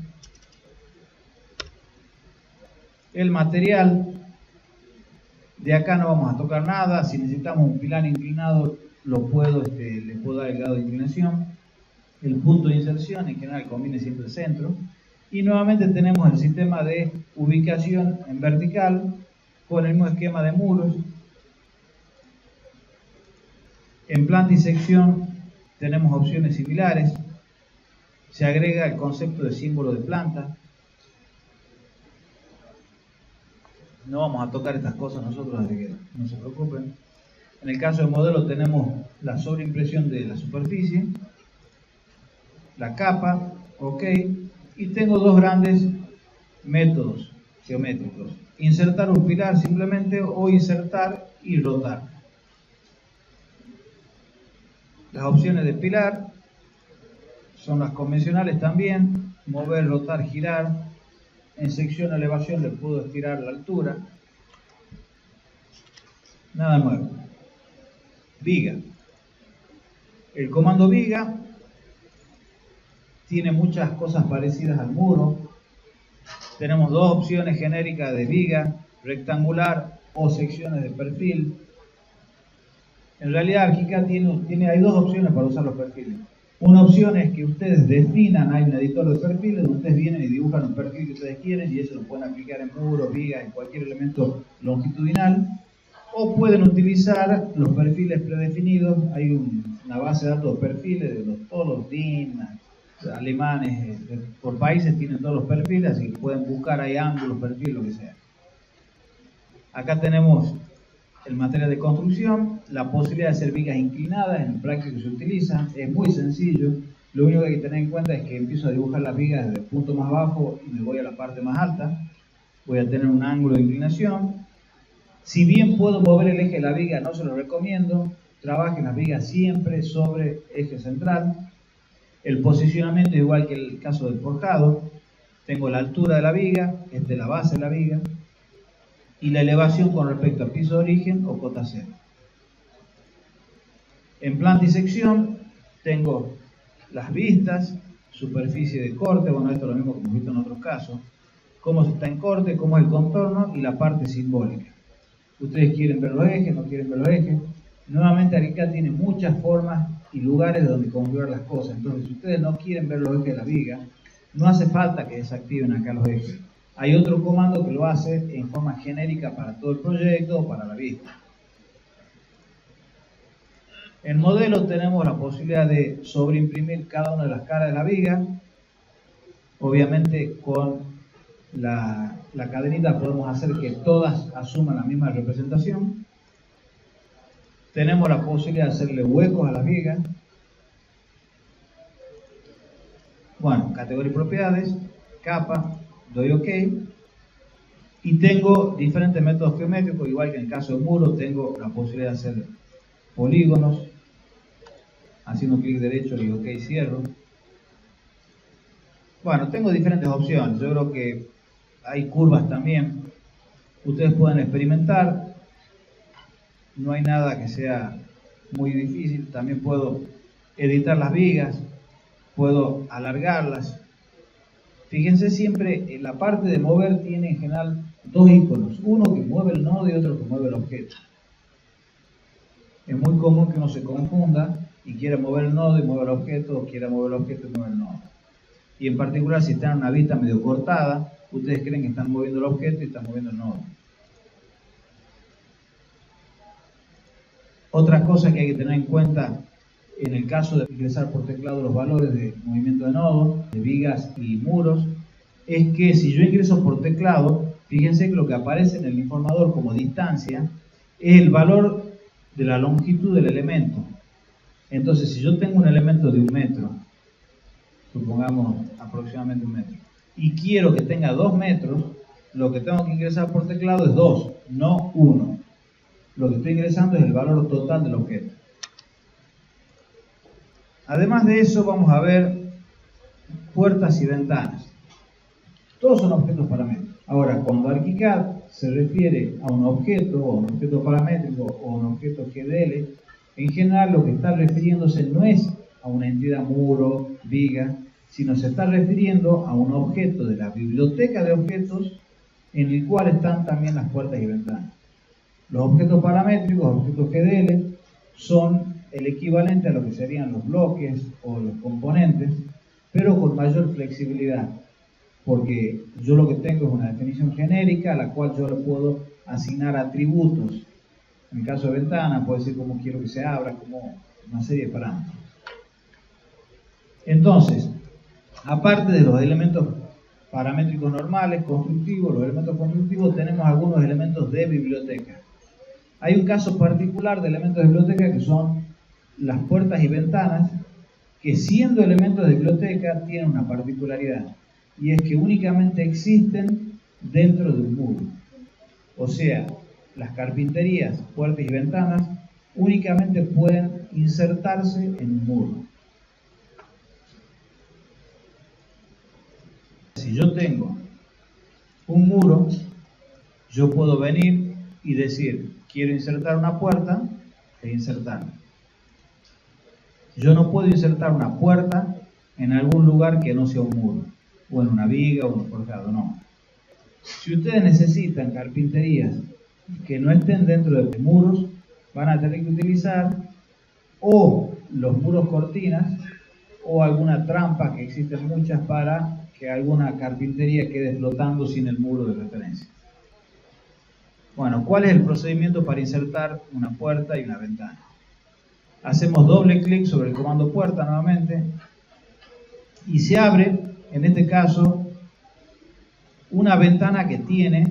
El material, de acá no vamos a tocar nada. Si necesitamos un pilar inclinado, le puedo dar el grado de inclinación. El punto de inserción, en general, combine siempre el centro. Y nuevamente tenemos el sistema de ubicación en vertical con el mismo esquema de muros. En planta y sección tenemos opciones similares. Se agrega el concepto de símbolo de planta. No vamos a tocar estas cosas nosotros, así que no se preocupen. En el caso del modelo tenemos la sobreimpresión de la superficie, la capa, ok, y tengo dos grandes métodos geométricos: insertar un pilar simplemente o insertar y rotar. Las opciones de pilar son las convencionales también: mover, rotar, girar. En sección elevación le puedo estirar la altura. Nada nuevo. Viga. El comando viga tiene muchas cosas parecidas al muro. Tenemos dos opciones genéricas de viga: rectangular o secciones de perfil. En realidad Arquicad hay dos opciones para usar los perfiles. Una opción es que ustedes definan, hay un editor de perfiles donde ustedes vienen y dibujan un perfil que ustedes quieren y eso lo pueden aplicar en muros, vigas, en cualquier elemento longitudinal. O pueden utilizar los perfiles predefinidos. Hay una base de datos de perfiles de todos los DIN alemanes, por países tienen todos los perfiles, así que pueden buscar ahí ángulos, perfiles, lo que sea. Acá tenemos el material de construcción, la posibilidad de hacer vigas inclinadas. En el práctico se utiliza, es muy sencillo. Lo único que hay que tener en cuenta es que empiezo a dibujar las vigas desde el punto más bajo y me voy a la parte más alta. Voy a tener un ángulo de inclinación. Si bien puedo mover el eje de la viga, no se lo recomiendo. Trabajen las vigas siempre sobre eje central. El posicionamiento es igual que el caso del forjado. Tengo la altura de la viga, esta es la base de la viga, y la elevación con respecto a piso de origen o cota cero. En planta y sección tengo las vistas, superficie de corte, bueno, esto es lo mismo que hemos visto en otros casos, cómo se está en corte, cómo es el contorno y la parte simbólica. Ustedes quieren ver los ejes, no quieren ver los ejes. Nuevamente ArchiCAD tiene muchas formas y lugares donde configurar las cosas. Entonces, si ustedes no quieren ver los ejes de la viga, no hace falta que desactiven acá los ejes. Hay otro comando que lo hace en forma genérica para todo el proyecto o para la vista. En modelo tenemos la posibilidad de sobreimprimir cada una de las caras de la viga. Obviamente con la cadenita podemos hacer que todas asuman la misma representación. Tenemos la posibilidad de hacerle huecos a las vigas. Bueno, categoría y propiedades, capa, doy OK. Y tengo diferentes métodos geométricos, igual que en el caso del muro, tengo la posibilidad de hacer polígonos. Haciendo clic derecho, le digo OK, cierro. Bueno, tengo diferentes opciones. Yo creo que hay curvas también. Ustedes pueden experimentar. No hay nada que sea muy difícil. También puedo editar las vigas. Puedo alargarlas. Fíjense siempre, en la parte de mover tiene en general dos iconos. Uno que mueve el nodo y otro que mueve el objeto. Es muy común que uno se confunda y quiera mover el nodo y mover el objeto, o quiera mover el objeto y mover el nodo. Y en particular, si están en una vista medio cortada, ustedes creen que están moviendo el objeto y están moviendo el nodo. Otra cosa que hay que tener en cuenta en el caso de ingresar por teclado los valores de movimiento de nodo, de vigas y muros, es que si yo ingreso por teclado, fíjense que lo que aparece en el informador como distancia es el valor de la longitud del elemento. Entonces, si yo tengo un elemento de 1 metro, supongamos aproximadamente 1 metro, y quiero que tenga 2 metros, lo que tengo que ingresar por teclado es 2, no 1. Lo que estoy ingresando es el valor total del objeto. Además de eso, vamos a ver puertas y ventanas. Todos son objetos paramétricos. Ahora, cuando ArchiCAD se refiere a un objeto, o un objeto paramétrico, o un objeto GDL, en general lo que está refiriéndose no es a una entidad muro, viga, sino se está refiriendo a un objeto de la biblioteca de objetos en el cual están también las puertas y ventanas. Los objetos paramétricos, los objetos GDL, son el equivalente a lo que serían los bloques o los componentes, pero con mayor flexibilidad, porque yo lo que tengo es una definición genérica a la cual yo le puedo asignar atributos. En el caso de ventana, puede decir cómo quiero que se abra, como una serie de parámetros. Entonces, aparte de los elementos paramétricos normales, constructivos, los elementos constructivos, tenemos algunos elementos de biblioteca. Hay un caso particular de elementos de biblioteca que son las puertas y ventanas, que siendo elementos de biblioteca tienen una particularidad, y es que únicamente existen dentro de un muro. O sea, las carpinterías, puertas y ventanas únicamente pueden insertarse en un muro. Si yo tengo un muro, yo puedo venir y decir, quiero insertar una puerta e insertarla. Yo no puedo insertar una puerta en algún lugar que no sea un muro, o en una viga o en un forjado, no. Si ustedes necesitan carpinterías que no estén dentro de muros, van a tener que utilizar o los muros cortinas o alguna trampa, que existen muchas, para que alguna carpintería quede flotando sin el muro de referencia. Bueno, ¿cuál es el procedimiento para insertar una puerta y una ventana? Hacemos doble clic sobre el comando puerta nuevamente y se abre, en este caso, una ventana que tiene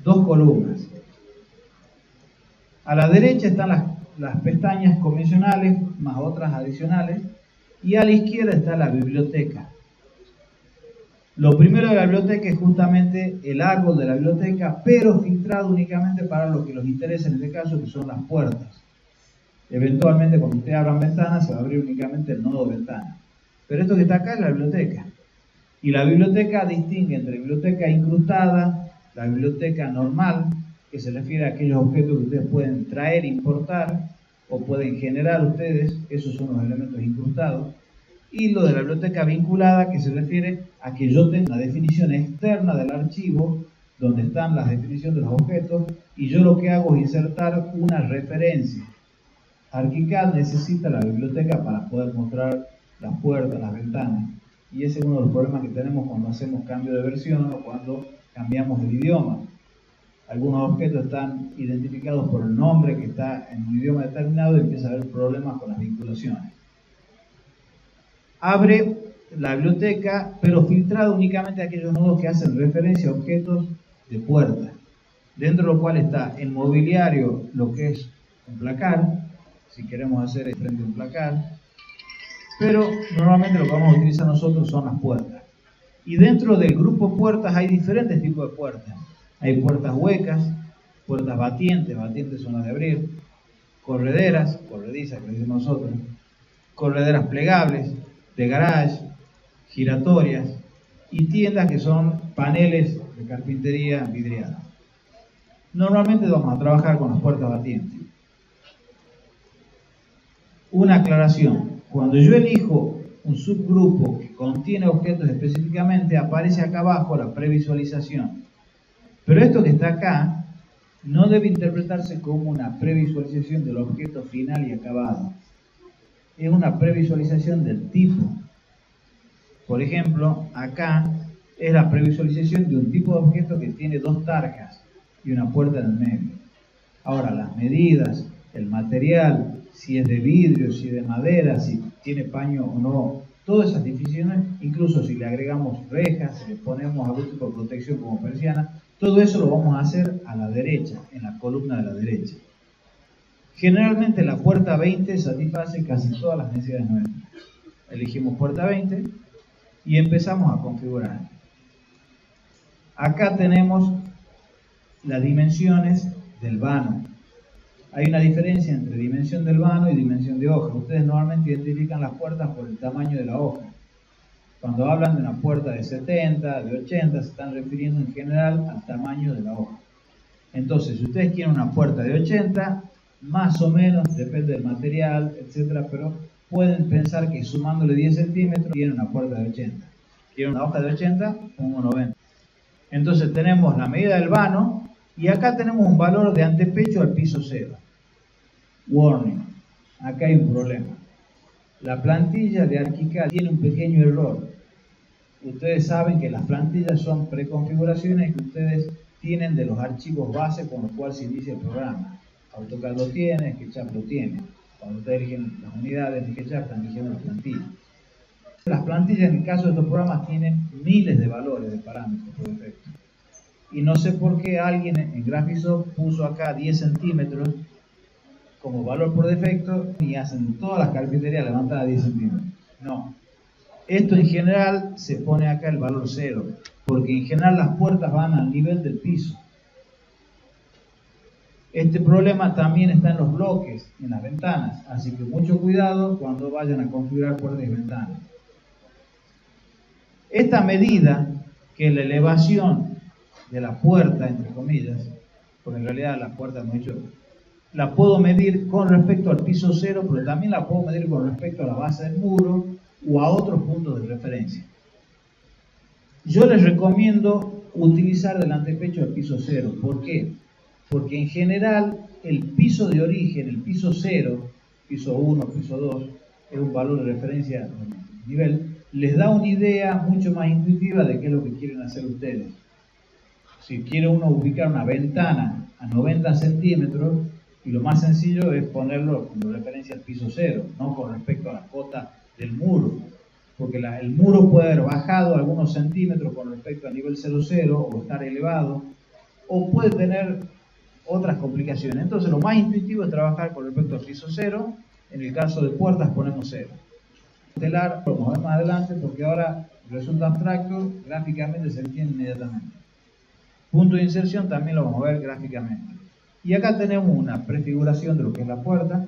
dos columnas. A la derecha están las pestañas convencionales más otras adicionales y a la izquierda está la biblioteca. Lo primero de la biblioteca es justamente el árbol de la biblioteca, pero filtrado únicamente para lo que nos interesa en este caso, que son las puertas. Eventualmente, cuando ustedes abran ventanas, se va a abrir únicamente el nodo de ventana. Pero esto que está acá es la biblioteca. Y la biblioteca distingue entre biblioteca incrustada, la biblioteca normal, que se refiere a aquellos objetos que ustedes pueden traer, importar, o pueden generar ustedes, esos son los elementos incrustados. y lo de la biblioteca vinculada, que se refiere a que yo tengo una definición externa del archivo donde están las definiciones de los objetos y yo lo que hago es insertar una referencia. ArchiCAD necesita la biblioteca para poder mostrar las puertas, las ventanas, y ese es uno de los problemas que tenemos cuando hacemos cambio de versión o cuando cambiamos el idioma. Algunos objetos están identificados por el nombre que está en un idioma determinado y empieza a haber problemas con las vinculaciones. Abre la biblioteca, pero filtrado únicamente a aquellos nodos que hacen referencia a objetos de puerta, dentro de lo cual está el mobiliario, lo que es un placar, si queremos hacer frente a un placar, pero normalmente lo que vamos a utilizar nosotros son las puertas. Y dentro del grupo puertas hay diferentes tipos de puertas. Hay puertas huecas, puertas batientes, batientes son las de abrir, correderas, corredizas que decimos nosotros, correderas plegables, de garage, giratorias y tiendas que son paneles de carpintería vidriada. Normalmente vamos a trabajar con las puertas batientes. Una aclaración, cuando yo elijo un subgrupo que contiene objetos específicamente, aparece acá abajo la previsualización. Pero esto que está acá no debe interpretarse como una previsualización del objeto final y acabado. Es una previsualización del tipo. Por ejemplo, acá es la previsualización de un tipo de objeto que tiene dos tarjas y una puerta en el medio. Ahora, las medidas, el material, si es de vidrio, si es de madera, si tiene paño o no, todas esas definiciones, incluso si le agregamos rejas, si le ponemos algún tipo de protección como persiana, todo eso lo vamos a hacer a la derecha, en la columna de la derecha. Generalmente la puerta 20 satisface casi todas las necesidades nuestras. Elegimos puerta 20 y empezamos a configurar. Acá tenemos las dimensiones del vano. Hay una diferencia entre dimensión del vano y dimensión de hoja. Ustedes normalmente identifican las puertas por el tamaño de la hoja. Cuando hablan de una puerta de 70, de 80, se están refiriendo en general al tamaño de la hoja. Entonces, si ustedes quieren una puerta de 80, más o menos, depende del material, etcétera, pero pueden pensar que sumándole 10 centímetros tienen una puerta de 80. Quieren una hoja de 80, pongo 90. Entonces tenemos la medida del vano y acá tenemos un valor de antepecho al piso 0. Warning, acá hay un problema. La plantilla de ArchiCAD tiene un pequeño error. Ustedes saben que las plantillas son preconfiguraciones que ustedes tienen de los archivos base con los cuales se inicia el programa. AutoCAD lo tiene, SketchUp lo tiene. Cuando ustedes eligen las unidades de SketchUp, están eligiendo la plantilla. Las plantillas en el caso de estos programas tienen miles de valores de parámetros por defecto. Y no sé por qué alguien en Graphisoft puso acá 10 centímetros como valor por defecto y hacen todas las carpinterías levantadas a 10 centímetros. No. Esto en general se pone acá el valor 0, porque en general las puertas van al nivel del piso. Este problema también está en los bloques, en las ventanas, así que mucho cuidado cuando vayan a configurar puertas y ventanas. Esta medida, que es la elevación de la puerta, entre comillas, porque en realidad la puerta hemos dicho, la puedo medir con respecto al piso 0, pero también la puedo medir con respecto a la base del muro o a otros puntos de referencia. Yo les recomiendo utilizar del antepecho al piso 0. ¿Por qué? Porque en general el piso de origen, el piso 0, piso 1, piso 2, es un valor de referencia nivel, les da una idea mucho más intuitiva de qué es lo que quieren hacer ustedes. Si quiere uno ubicar una ventana a 90 centímetros, y lo más sencillo es ponerlo como referencia al piso 0, no con respecto a la cota del muro, porque el muro puede haber bajado algunos centímetros con respecto al nivel 00 o estar elevado, o puede tener otras complicaciones. Entonces lo más intuitivo es trabajar con respecto al piso 0, en el caso de puertas ponemos 0. Telar lo vamos a ver más adelante porque ahora resulta abstracto, gráficamente se entiende inmediatamente. Punto de inserción también lo vamos a ver gráficamente. Y acá tenemos una prefiguración de lo que es la puerta,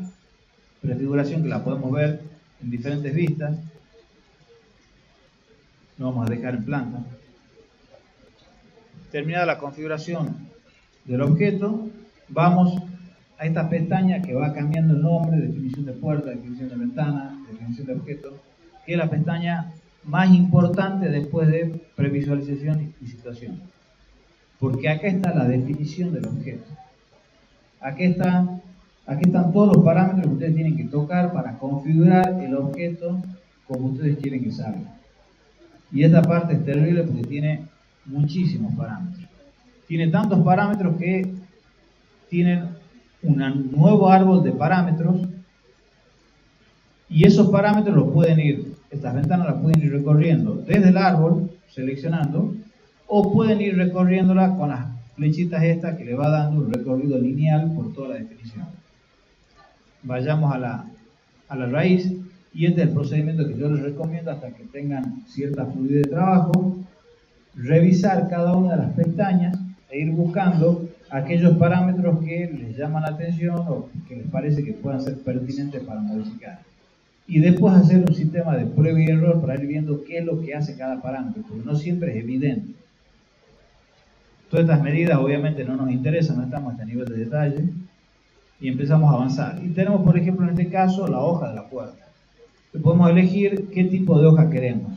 prefiguración que la podemos ver en diferentes vistas. Lo vamos a dejar en planta. Terminada la configuración del objeto, vamos a esta pestaña que va cambiando el nombre, definición de puerta, definición de ventana, definición de objeto. que es la pestaña más importante después de previsualización y situación. Porque acá está la definición del objeto. Aquí están todos los parámetros que ustedes tienen que tocar para configurar el objeto como ustedes quieren que salga. Y esta parte es terrible porque tiene muchísimos parámetros. Tiene tantos parámetros que tienen un nuevo árbol de parámetros, y esos parámetros los pueden ir, estas ventanas las pueden ir recorriendo desde el árbol, seleccionando, o pueden ir recorriéndola con las flechitas estas que le va dando un recorrido lineal por toda la definición. Vayamos a la raíz, y este es el procedimiento que yo les recomiendo hasta que tengan cierta fluidez de trabajo. Revisar cada una de las pestañas e ir buscando aquellos parámetros que les llaman la atención o que les parece que puedan ser pertinentes para modificar. Y después hacer un sistema de prueba y error para ir viendo qué es lo que hace cada parámetro, porque no siempre es evidente. Todas estas medidas obviamente no nos interesan, no estamos a este nivel de detalle, y empezamos a avanzar. Y tenemos, por ejemplo, en este caso, la hoja de la puerta. Podemos elegir qué tipo de hoja queremos.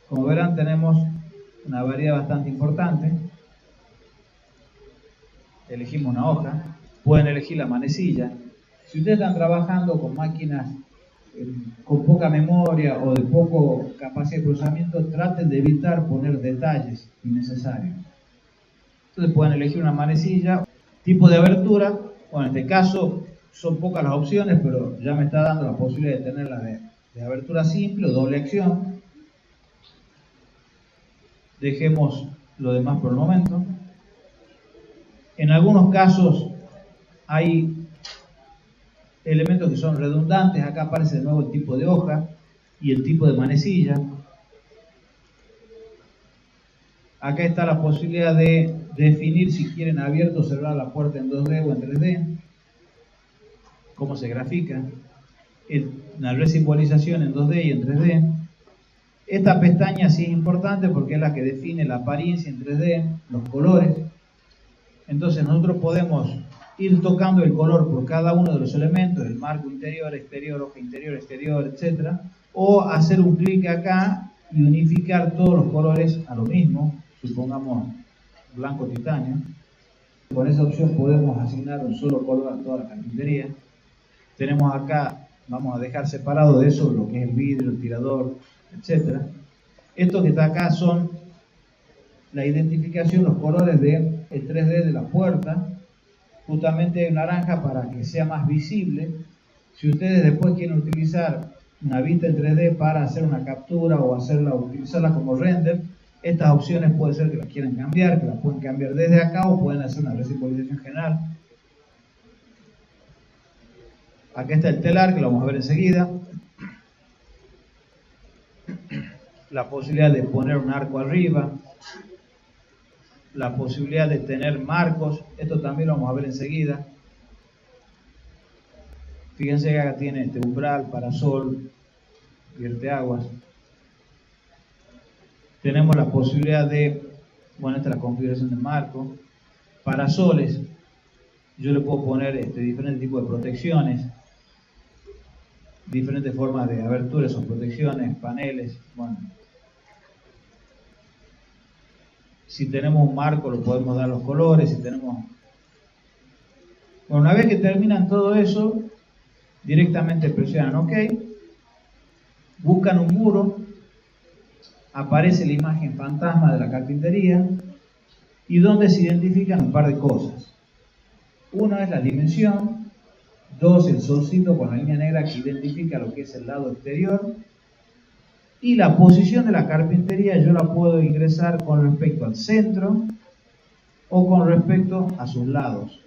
Como verán, tenemos una variedad bastante importante. Elegimos una hoja. Pueden elegir la manecilla. Si ustedes están trabajando con máquinas con poca memoria o de poco capacidad de procesamiento, traten de evitar poner detalles innecesarios. Entonces pueden elegir una manecilla, tipo de abertura. Bueno, en este caso son pocas las opciones, pero ya me está dando la posibilidad de tenerla de abertura simple o doble acción. Dejemos lo demás por el momento. En algunos casos hay elementos que son redundantes. Acá aparece de nuevo el tipo de hoja y el tipo de manecilla. Acá está la posibilidad de definir si quieren abierto o cerrar la puerta en 2D o en 3D. Cómo se grafica. La resimbolización en 2D y en 3D. Esta pestaña sí es importante porque es la que define la apariencia en 3D, los colores. Entonces nosotros podemos ir tocando el color por cada uno de los elementos, el marco interior, exterior, hoja interior, exterior, etc. O hacer un clic acá y unificar todos los colores a lo mismo, supongamos blanco titanio. Con esa opción podemos asignar un solo color a toda la carpintería. Tenemos acá, vamos a dejar separado de eso lo que es el vidrio, el tirador, etc. Esto que está acá son la identificación, los colores del 3D de la puerta. Justamente hay naranja para que sea más visible. Si ustedes después quieren utilizar una vista en 3D para hacer una captura o utilizarla como render, estas opciones puede ser que las quieran cambiar, que las pueden cambiar desde acá o pueden hacer una resimbolización general. Acá está el telar, que lo vamos a ver enseguida. La posibilidad de poner un arco arriba, la posibilidad de tener marcos, esto también lo vamos a ver enseguida. Fíjense que acá tiene este umbral, parasol, vierteaguas. Tenemos la posibilidad de, bueno, esta es la configuración del marco, parasoles. Yo le puedo poner diferentes tipos de protecciones, diferentes formas de aberturas o protecciones, paneles, bueno. Si tenemos un marco lo podemos dar los colores, si tenemos... Bueno, una vez que terminan todo eso, directamente presionan OK, buscan un muro, aparece la imagen fantasma de la carpintería y donde se identifican un par de cosas. Uno es la dimensión, dos, el solcito con la línea negra que identifica lo que es el lado exterior. Y la posición de la carpintería yo la puedo ingresar con respecto al centro o con respecto a sus lados.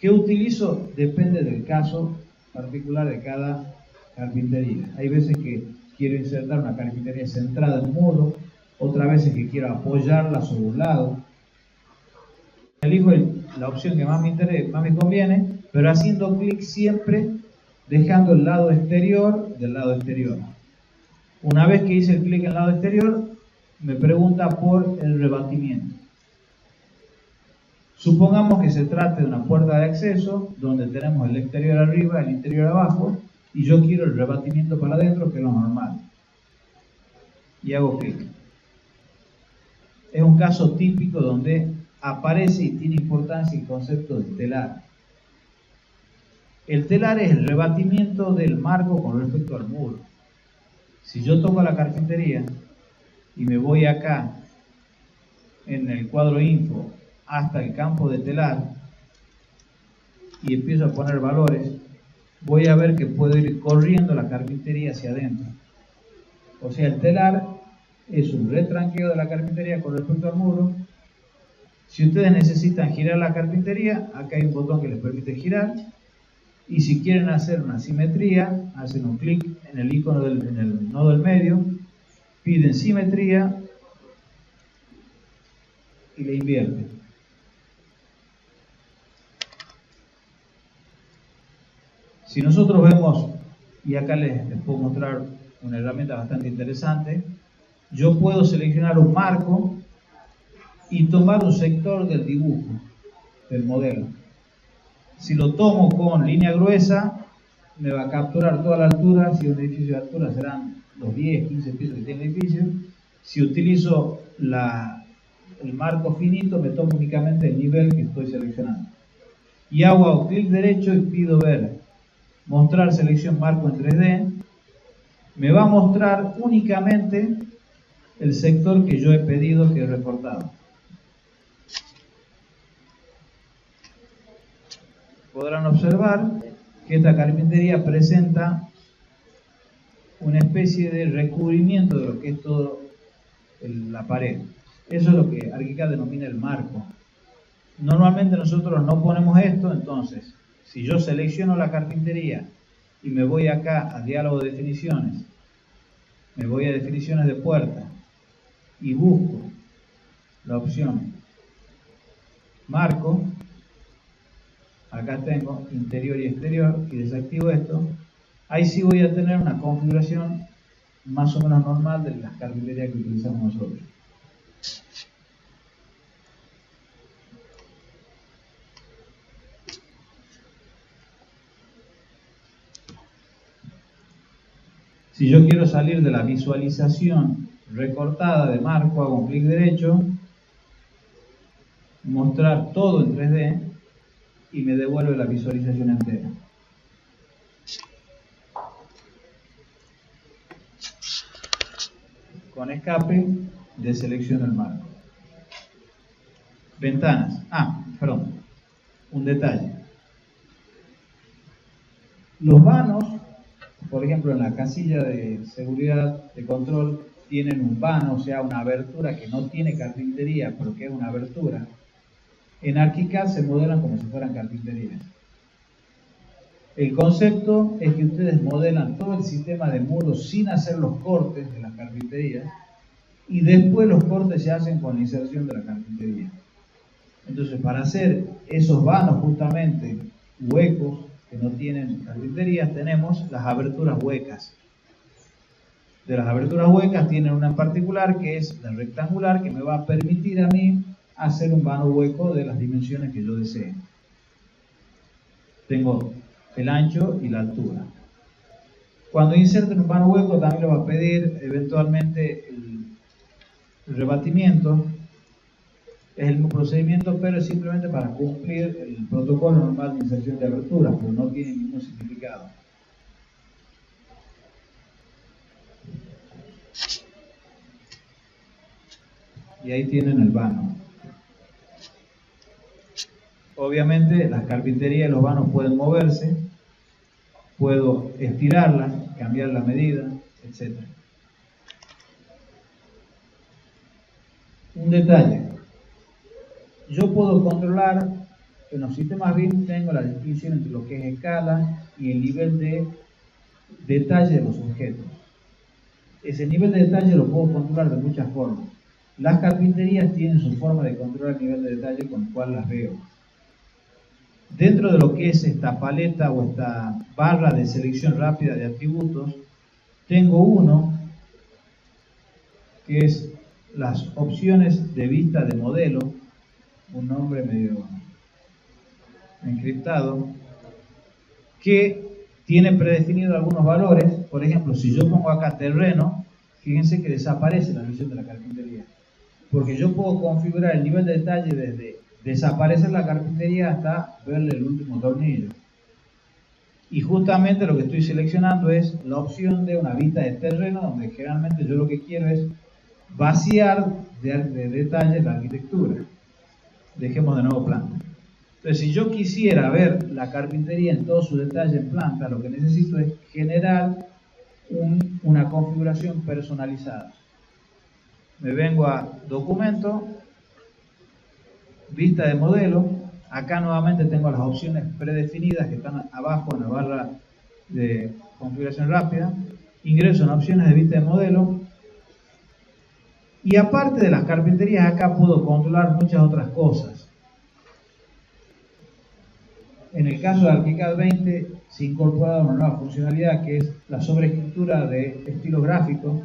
¿Qué utilizo? Depende del caso particular de cada carpintería. Hay veces que quiero insertar una carpintería centrada en un muro, otras veces que quiero apoyarla sobre un lado. Elijo la opción que más me conviene, pero haciendo clic siempre dejando el lado exterior del lado exterior. Una vez que hice el clic en el lado exterior, me pregunta por el rebatimiento. Supongamos que se trate de una puerta de acceso, donde tenemos el exterior arriba y el interior abajo. y yo quiero el rebatimiento para adentro, que es lo normal, y hago clic. Es un caso típico donde aparece y tiene importancia el concepto de telar. El telar es el rebatimiento del marco con respecto al muro. Si yo toco la carpintería y me voy acá en el cuadro info hasta el campo de telar y empiezo a poner valores, voy a ver que puedo ir corriendo la carpintería hacia adentro. O sea, el telar es un retranqueo de la carpintería con respecto al muro. Si ustedes necesitan girar la carpintería, acá hay un botón que les permite girar. Y si quieren hacer una simetría, hacen un clic en el icono en el nodo del medio, piden simetría y le invierten. Si nosotros vemos, y acá les puedo mostrar una herramienta bastante interesante, yo puedo seleccionar un marco y tomar un sector del dibujo, del modelo. Si lo tomo con línea gruesa, me va a capturar toda la altura. Si es un edificio de altura, serán los 10, 15 pisos que tiene el edificio. Si utilizo el marco finito, me tomo únicamente el nivel que estoy seleccionando. Y hago clic derecho y pido ver, mostrar selección marco en 3D. Me va a mostrar únicamente el sector que yo he pedido, que he reportado. Podrán observar que esta carpintería presenta una especie de recubrimiento de lo que es todo la pared. Eso es lo que ArchiCAD denomina el marco. Normalmente nosotros no ponemos esto, entonces, si yo selecciono la carpintería y me voy acá a diálogo de definiciones, me voy a definiciones de puerta y busco la opción marco, acá tengo interior y exterior y desactivo esto, ahí sí voy a tener una configuración más o menos normal de las carpinterías que utilizamos nosotros. Si yo quiero salir de la visualización recortada de marco, hago un clic derecho, mostrar todo en 3D y me devuelve la visualización entera. Con escape deselecciono el marco. Ventanas. Perdón. Un detalle. Los vanos, por ejemplo, en la casilla de seguridad de control, tienen un vano, o sea, una abertura que no tiene carpintería, pero que es una abertura. En ArchiCAD se modelan como si fueran carpinterías. El concepto es que ustedes modelan todo el sistema de muros sin hacer los cortes de las carpinterías y después los cortes se hacen con la inserción de la carpintería. Entonces, para hacer esos vanos justamente huecos que no tienen carpinterías, tenemos las aberturas huecas. De las aberturas huecas tienen una en particular que es la rectangular, que me va a permitir a mí hacer un vano hueco de las dimensiones que yo desee. Tengo el ancho y la altura. Cuando inserten un vano hueco también le va a pedir eventualmente el rebatimiento. Es el mismo procedimiento, pero es simplemente para cumplir el protocolo normal de inserción de aberturas, pero no tiene ningún significado. Y ahí tienen el vano. Obviamente las carpinterías y los vanos pueden moverse, puedo estirarlas, cambiar la medida, etc. Un detalle. Yo puedo controlar, en los sistemas BIM tengo la distinción entre lo que es escala y el nivel de detalle de los objetos. Ese nivel de detalle lo puedo controlar de muchas formas. Las carpinterías tienen su forma de controlar el nivel de detalle con el cual las veo. Dentro de lo que es esta paleta o esta barra de selección rápida de atributos, tengo uno que es las opciones de vista de modelo, un nombre medio encriptado, que tiene predefinido algunos valores. Por ejemplo, si yo pongo acá terreno, fíjense que desaparece la visión de la carpintería, porque yo puedo configurar el nivel de detalle desde desaparecer la carpintería hasta verle el último tornillo. Y justamente lo que estoy seleccionando es la opción de una vista de terreno, donde generalmente yo lo que quiero es vaciar de detalles la arquitectura. Dejemos de nuevo planta. Entonces, si yo quisiera ver la carpintería en todo su detalle en planta, lo que necesito es generar una configuración personalizada. Me vengo a documento, vista de modelo. Acá nuevamente tengo las opciones predefinidas que están abajo en la barra de configuración rápida. Ingreso en opciones de vista de modelo. Y aparte de las carpinterías, acá puedo controlar muchas otras cosas. En el caso de ArchiCAD 20 se incorpora una nueva funcionalidad que es la sobreescritura de estilo gráfico,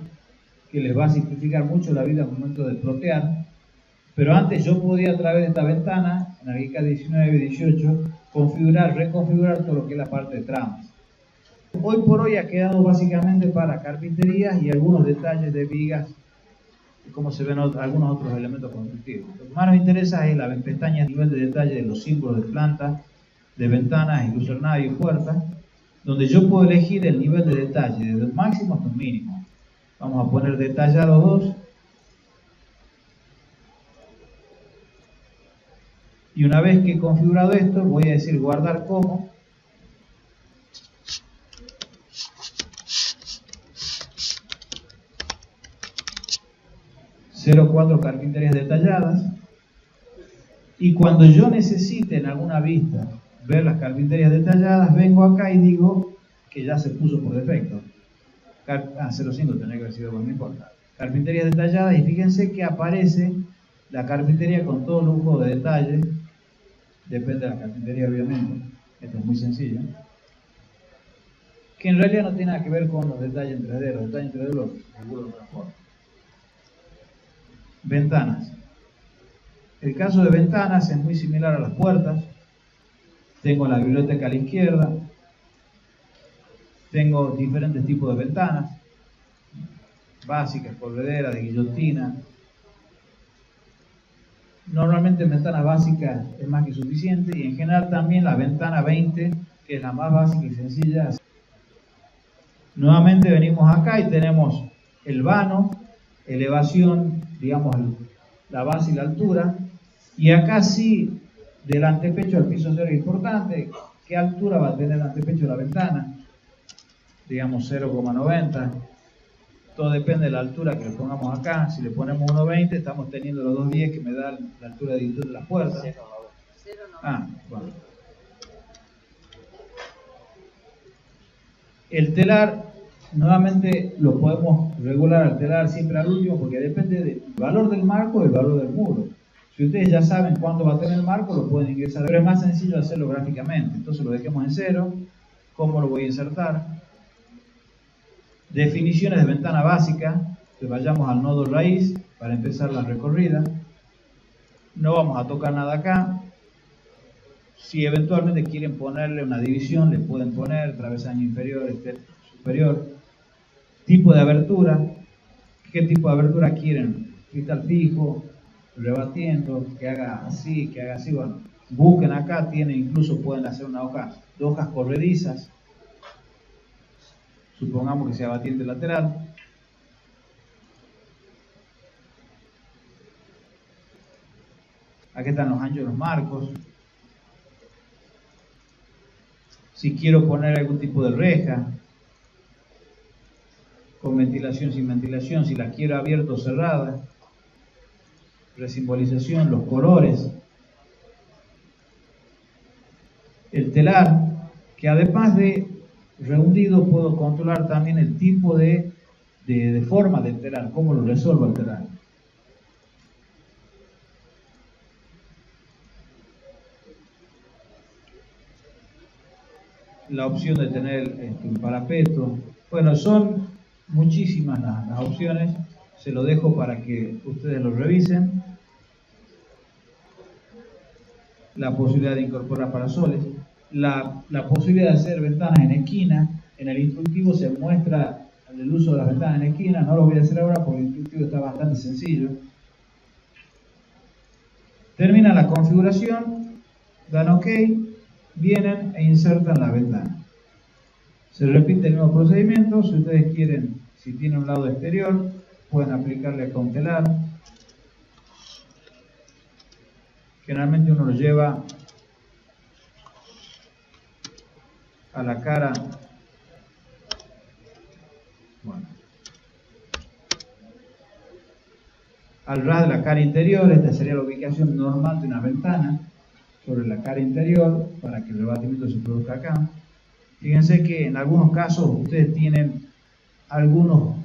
que les va a simplificar mucho la vida al momento de plotear. Pero antes yo podía, a través de esta ventana, en ArchiCAD 19 y 18, reconfigurar todo lo que es la parte de tramas. Hoy por hoy ha quedado básicamente para carpinterías y algunos detalles de vigas, como se ven algunos otros elementos constructivos. Lo que más nos interesa es la pestaña nivel de detalle de los símbolos de planta, de ventanas, y lucernario y puertas, donde yo puedo elegir el nivel de detalle, desde el máximo hasta el mínimo. Vamos a poner detallado 2. Y una vez que he configurado esto, voy a decir guardar como. .04 carpinterías detalladas. Y cuando yo necesite en alguna vista ver las carpinterías detalladas, vengo acá y digo que ya se puso por defecto. 05 tendría que haber sido, bueno, no importa. Carpinterías detalladas, y fíjense que aparece la carpintería con todo lujo de detalle. Depende de la carpintería, obviamente. Esto es muy sencillo. Que en realidad no tiene nada que ver con los detalles en 3D. Los detalles en 3D los regulo de otra forma. Ventanas. El caso de ventanas es muy similar a las puertas. Tengo la biblioteca a la izquierda. Tengo diferentes tipos de ventanas. Básicas, correderas, de guillotina. Normalmente en ventanas básicas es más que suficiente, y en general también la ventana 20, que es la más básica y sencilla. Nuevamente venimos acá y tenemos el vano, elevación, digamos la base y la altura, y acá sí del antepecho al piso cero es importante. ¿Qué altura va a tener el antepecho de la ventana? Digamos 0,90. Todo depende de la altura que le pongamos acá. Si le ponemos 1,20, estamos teniendo los 2,10 que me da la altura de diámetro de la puerta. 0,90. Bueno. El telar, nuevamente lo podemos regular al telar siempre al último, porque depende del valor del marco y del valor del muro. Si ustedes ya saben cuánto va a tener el marco, lo pueden ingresar, pero es más sencillo hacerlo gráficamente. Entonces lo dejemos en 0. ¿Cómo lo voy a insertar? Definiciones de ventana básica, que vayamos al nodo raíz para empezar la recorrida. No vamos a tocar nada acá. Si eventualmente quieren ponerle una división, le pueden poner travesaño inferior, superior. Tipo de abertura. ¿Qué tipo de abertura quieren? Cristal fijo, rebatiendo, que haga así, que haga así. Bueno, busquen acá, incluso pueden hacer una hoja, 2 hojas corredizas. Supongamos que sea batiente lateral. Aquí están los anchos de los marcos. Si quiero poner algún tipo de reja, con ventilación, sin ventilación, si la quiero abierta o cerrada. Resimbolización, los colores. El telar, que además de rehundido, puedo controlar también el tipo de forma del telar, cómo lo resuelvo el telar. La opción de tener un parapeto. Bueno, son muchísimas las opciones. Se lo dejo para que ustedes lo revisen. La posibilidad de incorporar parasoles. la posibilidad de hacer ventanas en esquina. En el instructivo se muestra el uso de las ventanas en esquina, no lo voy a hacer ahora porque el instructivo está bastante sencillo. Termina la configuración, dan OK, vienen e insertan la ventana. Se repite el mismo procedimiento. Si ustedes quieren, si tienen un lado exterior, pueden aplicarle a contelar. Generalmente uno lo lleva a la cara. Bueno, al ras de la cara interior. Esta sería la ubicación normal de una ventana sobre la cara interior para que el rebatimiento se produzca acá. Fíjense que en algunos casos ustedes tienen algunos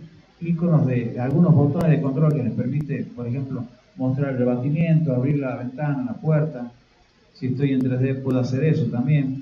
iconos de algunos botones de control que les permite, por ejemplo, mostrar el rebatimiento, abrir la ventana, la puerta. Si estoy en 3D puedo hacer eso también.